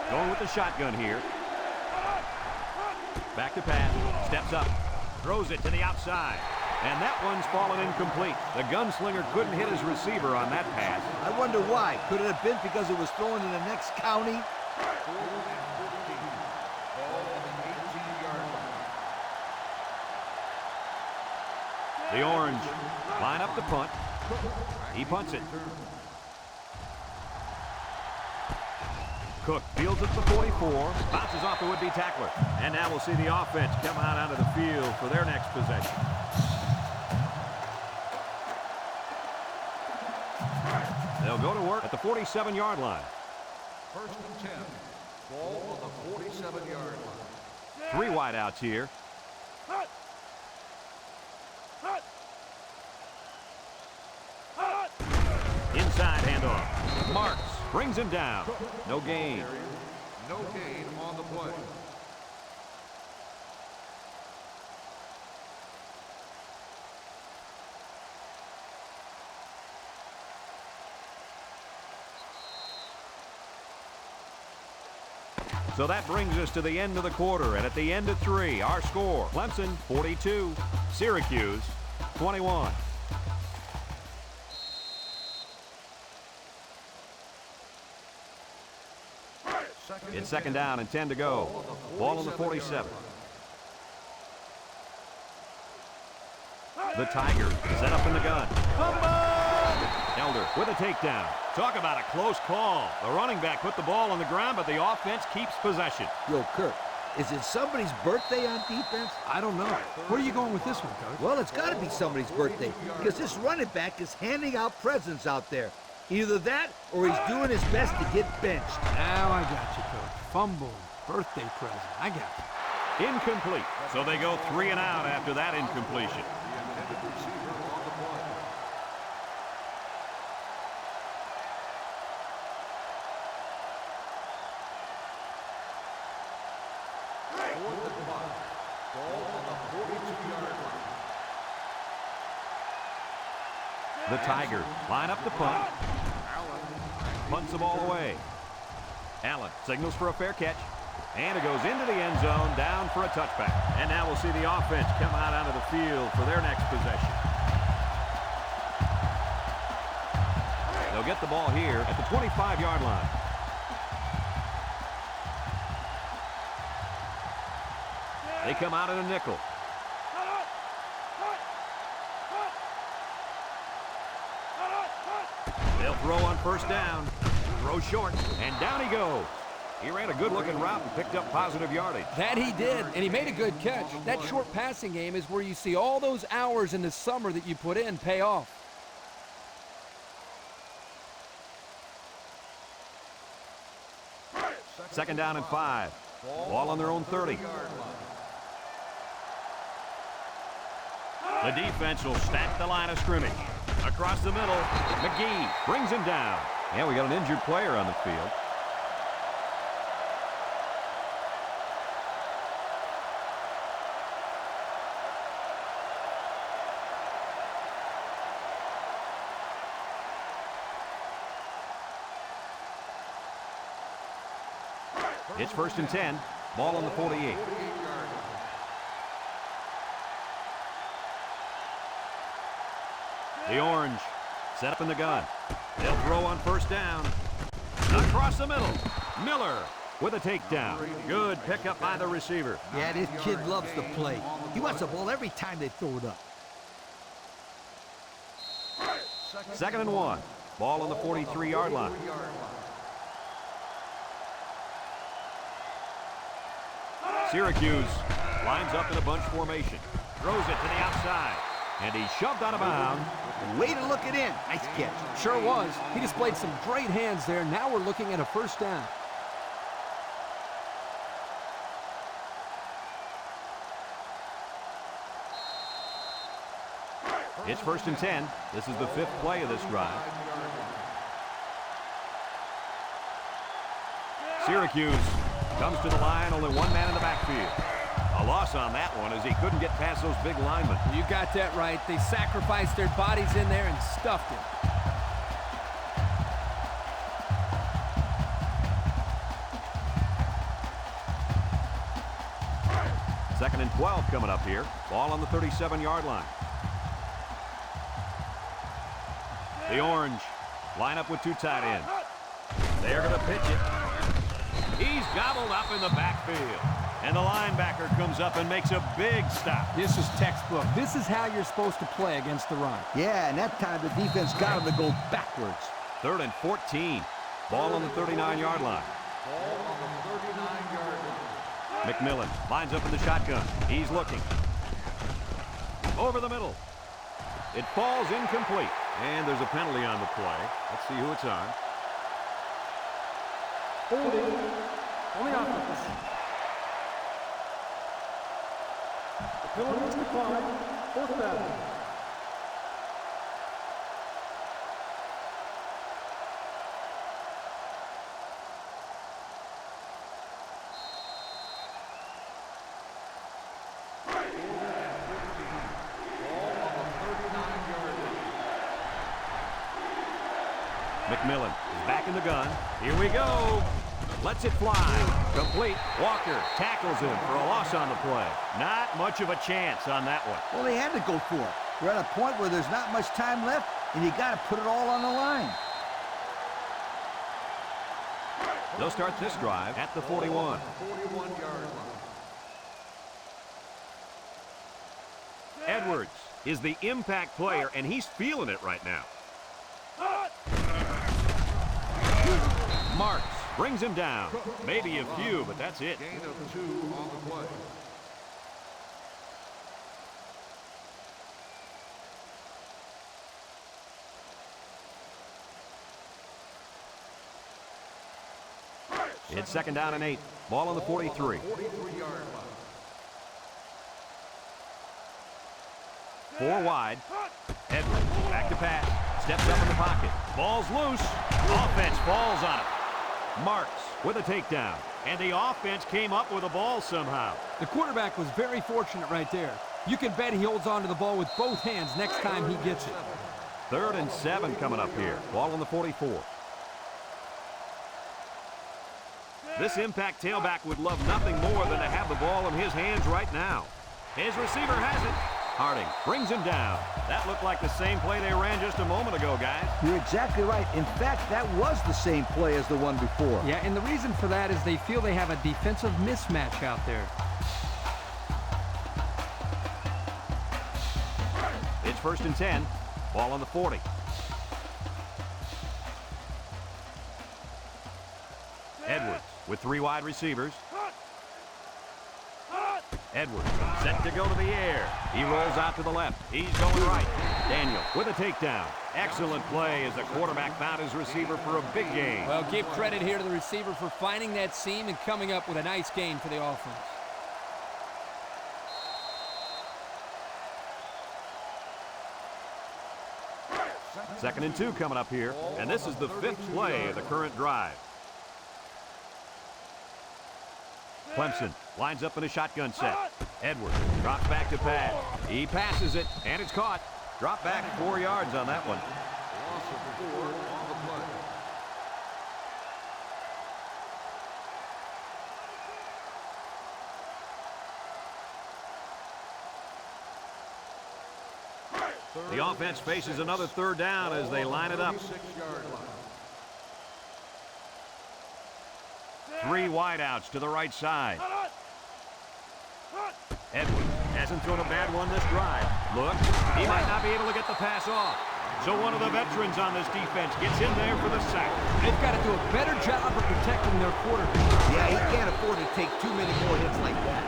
Going with the shotgun here. Back to pass. Steps up. Throws it to the outside. And that one's fallen incomplete. The gunslinger couldn't hit his receiver on that pass.
I wonder why. Could it have been because it was thrown in the next county?
The Orange line up the punt. He punts it. Cook fields at the 44. Bounces off the would-be tackler. And now we'll see the offense come out onto the field for their next possession. They'll go to work at the 47-yard line.
First and 10. Ball on the 47-yard line.
3 wideouts here. Inside handoff. Marks brings him down. No gain.
No gain on the play.
So that brings us to the end of the quarter, and at the end of 3, our score, Clemson 42, Syracuse 21. It's second down and 10 to go. Ball on the 47. The Tigers set up in the gun. Elder with a takedown. Talk about a close call. The running back put the ball on the ground, but the offense keeps possession.
Yo, Kirk, is it somebody's birthday on defense?
I don't know. Where are you going with this one, Coach?
Well, it's got to be somebody's birthday because this running back is handing out presents out there. Either that or he's doing his best to get benched.
Now I got you, Coach. Fumble, birthday present. I got you.
Incomplete. So they go 3 and out after that incompletion. The Tigers line up the punt. Punts the ball away. Allen signals for a fair catch. And it goes into the end zone, down for a touchback. And now we'll see the offense come out onto the field for their next possession. They'll get the ball here at the 25-yard line. They come out in a nickel. They'll throw on first down. Throw short, and down he goes. He ran a good-looking route and picked up positive yardage.
That he did, and he made a good catch. That short passing game is where you see all those hours in the summer that you put in pay off.
Second down and 5. Ball on their own 30. The defense will stack the line of scrimmage. Across the middle, McGee brings him down. Yeah, we got an injured player on the field. It's first and 10. Ball on the 48. The Orange set up in the gun. They'll throw on first down. Across the middle. Miller with a takedown. Good pickup by the receiver.
Yeah, this kid loves to play. He wants the ball every time they throw it up.
Second and 1. Ball on the 43-yard line. Syracuse lines up in a bunch formation. Throws it to the outside. And he's shoved out of bounds.
Way to look it in. Nice catch.
Sure was. He displayed some great hands there. Now we're looking at a first down.
It's 1st and 10. This is the 5th play of this drive. Syracuse comes to the line, only one man in the backfield. A loss on that one as he couldn't get past those big linemen.
You got that right. They sacrificed their bodies in there and stuffed him.
2nd and 12 coming up here. Ball on the 37-yard line. The Orange line up with 2 tight ends. They're going to pitch it. He's gobbled up in the backfield. And the linebacker comes up and makes a big stop.
This is textbook. This is how you're supposed to play against the run.
Yeah, and that time the defense got him to go backwards.
3rd and 14. Ball on the 39-yard line.
Ball on the 39-yard line.
McMillan lines up in the shotgun. He's looking. Over the middle. It falls incomplete. And there's a penalty on the play. Let's see who it's on.
Holding on the offense. The penalty is declined. 4th down.
McMillan is back in the gun. Here we go. Lets it fly. Complete. Walker tackles him for a loss on the play. Not much of a chance on that one.
Well, they had to go for it. We're at a point where there's not much time left, and you got to put it all on the line.
They'll start this drive at the 41.
41-yard line.
Edwards is the impact player, and he's feeling it right now. Marks brings him down. Maybe a few, but that's it.
Gain of 2 on the play.
It's 2nd down and 8. Ball on the 43.
43-yard line.
4 wide. Edwards back to pass. Steps up in the pocket. Ball's loose. Offense falls on it. Marks with a takedown. And the offense came up with a ball somehow.
The quarterback was very fortunate right there. You can bet he holds on to the ball with both hands next time he gets it.
3rd and 7 coming up here. Ball on the 44. This impact tailback would love nothing more than to have the ball in his hands right now. His receiver has it. Harding brings him down. That looked like the same play they ran just a moment ago, guys.
You're exactly right. In fact, that was the same play as the one before.
Yeah, and the reason for that is they feel they have a defensive mismatch out there.
It's 1st and 10. Ball on the 40. Edwards with 3 wide receivers. Edwards set to go to the air. He rolls out to the left. He's going right. Daniel with a takedown. Excellent play as the quarterback found his receiver for a big gain.
Well, give credit here to the receiver for finding that seam and coming up with a nice gain for the offense.
Second and 2 coming up here, and this is the 5th play of the current drive. Clemson lines up in a shotgun set. Edwards drops back to pass. He passes it, and it's caught. Drop back 4 yards on that one.
Loss of 4 on the play.
The offense faces another 3rd down as they line it up.
36-yard line.
3 wideouts to the right side. Edwards hasn't thrown a bad one this drive. Look, he might not be able to get the pass off. So one of the veterans on this defense gets in there for the sack.
They've got to do a better job of protecting their quarterback.
Yeah, he can't afford to take too many more hits like that.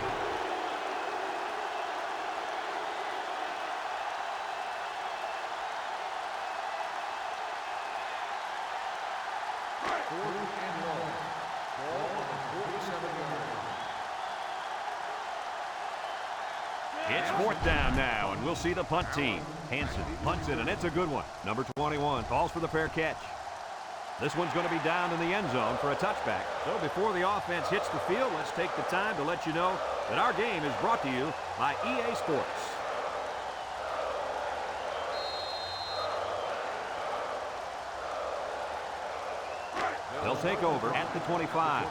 4th and long. Ball on the 47-yard line.
It's 4th down now, and we'll see the punt team. Hansen punts it, and it's a good one. Number 21 calls for the fair catch. This one's going to be down in the end zone for a touchback. So before the offense hits the field, let's take the time to let you know that our game is brought to you by EA Sports. They'll take over at the 25.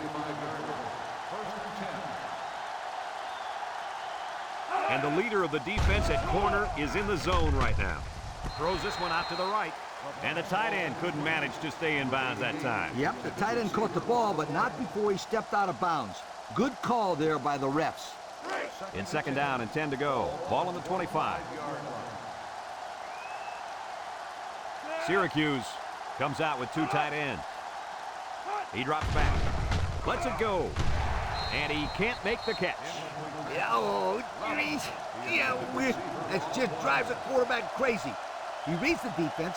And the leader of the defense at corner is in the zone right now. Throws this one out to the right. And the tight end couldn't manage to stay in bounds that time.
Yep, the tight end caught the ball, but not before he stepped out of bounds. Good call there by the refs.
It's 2nd down and 10 to go. Ball on the 25. Syracuse comes out with 2 tight ends. He drops back. Lets it go. And he can't make the catch.
Oh, geez. That just drives the quarterback crazy. He reads the defense,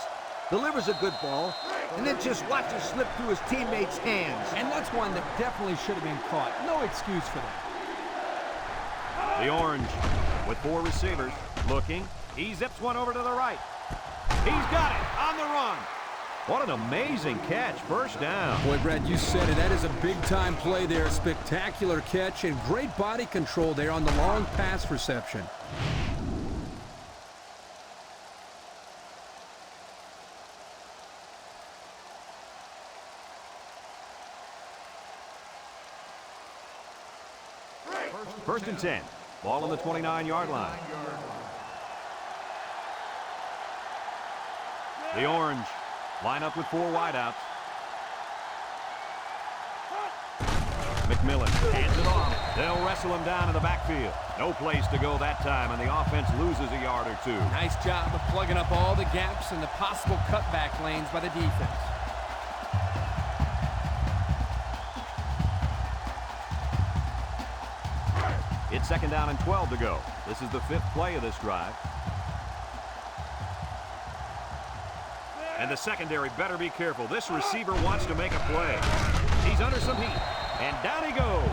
delivers a good ball, and then just watches slip through his teammates' hands.
And that's one that definitely should have been caught. No excuse for that.
The Orange with 4 receivers looking. He zips one over to the right. He's got it on the run. What an amazing catch. 1st down.
Boy, Brad, you said it. That is a big-time play there. Spectacular catch and great body control there on the long pass reception.
First and 10. Ball on the 29-yard line. The Orange line up with 4 wideouts. McMillan hands it off. They'll wrestle him down in the backfield. No place to go that time, and the offense loses a yard or 2.
Nice job of plugging up all the gaps and the possible cutback lanes by the defense.
It's 2nd down and 12 to go. This is the 5th play of this drive. And the secondary better be careful. This receiver wants to make a play. He's under some heat. And down he goes.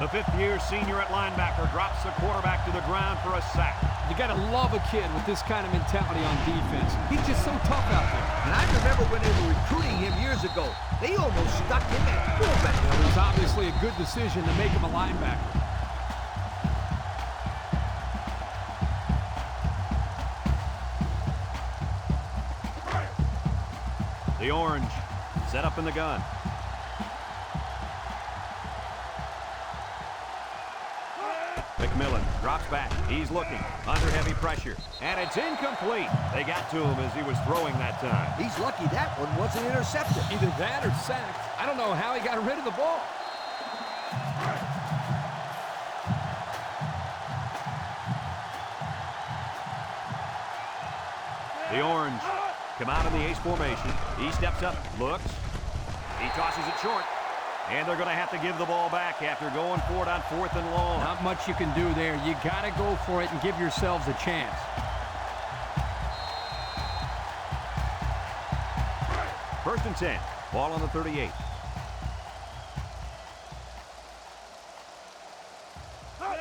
The 5th-year senior at linebacker drops the quarterback to the ground for a sack.
You got to love a kid with this kind of mentality on defense. He's just so tough out there.
And I remember when they were recruiting him years ago, they almost stuck him at fullback.
It was obviously a good decision to make him a linebacker.
The Orange set up in the gun. McMillan drops back. He's looking under heavy pressure. And it's incomplete. They got to him as he was throwing that time.
He's lucky that one wasn't intercepted.
Either that or sacked. I don't know how he got rid of the ball.
The Orange come out in the ace formation. He steps up, looks. He tosses it short. And they're going to have to give the ball back after going for it on 4th and long.
Not much you can do there. You got to go for it and give yourselves a chance.
First and 10. Ball on the 38.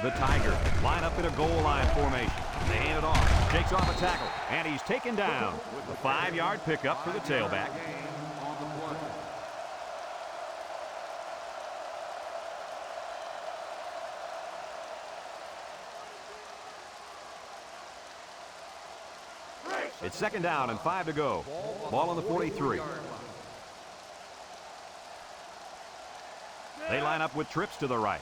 The Tigers line up in a goal line formation. They hand it off. Takes off a tackle. And he's taken down. A 5-yard pickup for the tailback. It's 2nd down and 5 to go. Ball on the 43. They line up with trips to the right.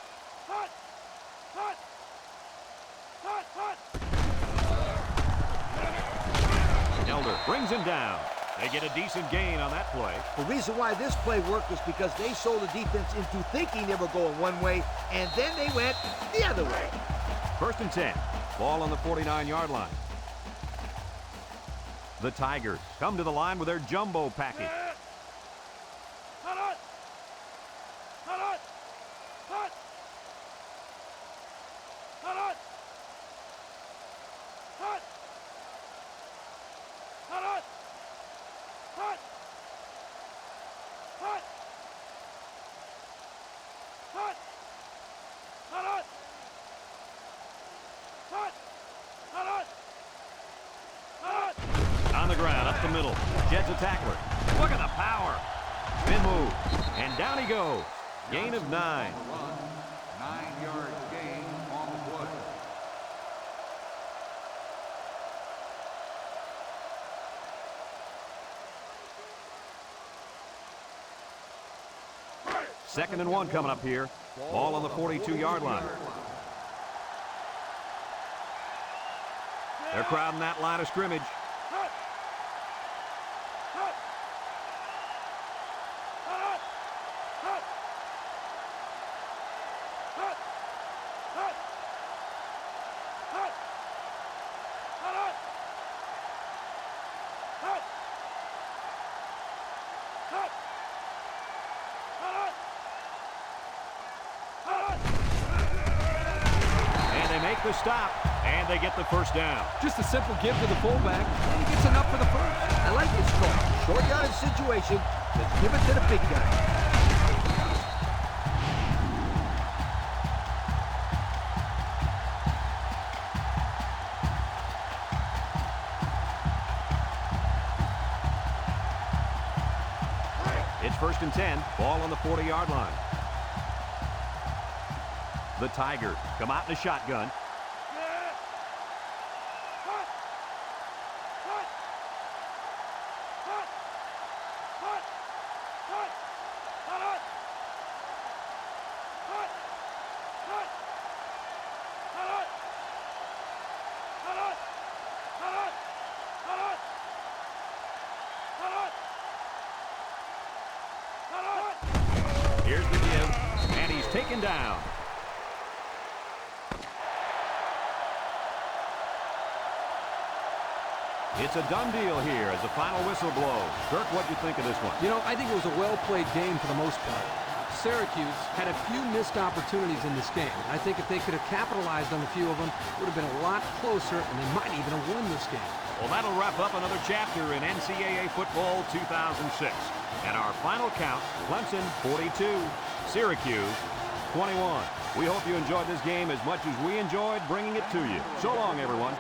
Elder brings him down. They get a decent gain on that play.
The reason why this play worked was because they sold the defense into thinking they were going one way, and then they went the other way.
First and 10. Ball on the 49-yard line. The Tigers come to the line with their jumbo package. the ground, up the middle. Jets a tackler. Look at the power. Spin move. And down he goes. Gain of 9.
9-yard gain on the play.
Second and 1 coming up here. Ball on the 42-yard line. They're crowding that line of scrimmage. The stop, and they get the first down.
Just a simple give to the fullback, and he gets enough for the first.
I like this call. Short yardage situation. Just give it to the big guy.
It's 1st and 10. Ball on the 40-yard line. The Tigers come out in a shotgun. Here's the give, and he's taken down. It's a done deal here as the final whistle blows. Kirk, what'd you think of this one?
You know, I think it was a well-played game for the most part. Syracuse had a few missed opportunities in this game. I think if they could have capitalized on a few of them, it would have been a lot closer, and they might even have won this game.
Well, that'll wrap up another chapter in NCAA football 2006. And our final count, Clemson 42, Syracuse 21. We hope you enjoyed this game as much as we enjoyed bringing it to you. So long, everyone.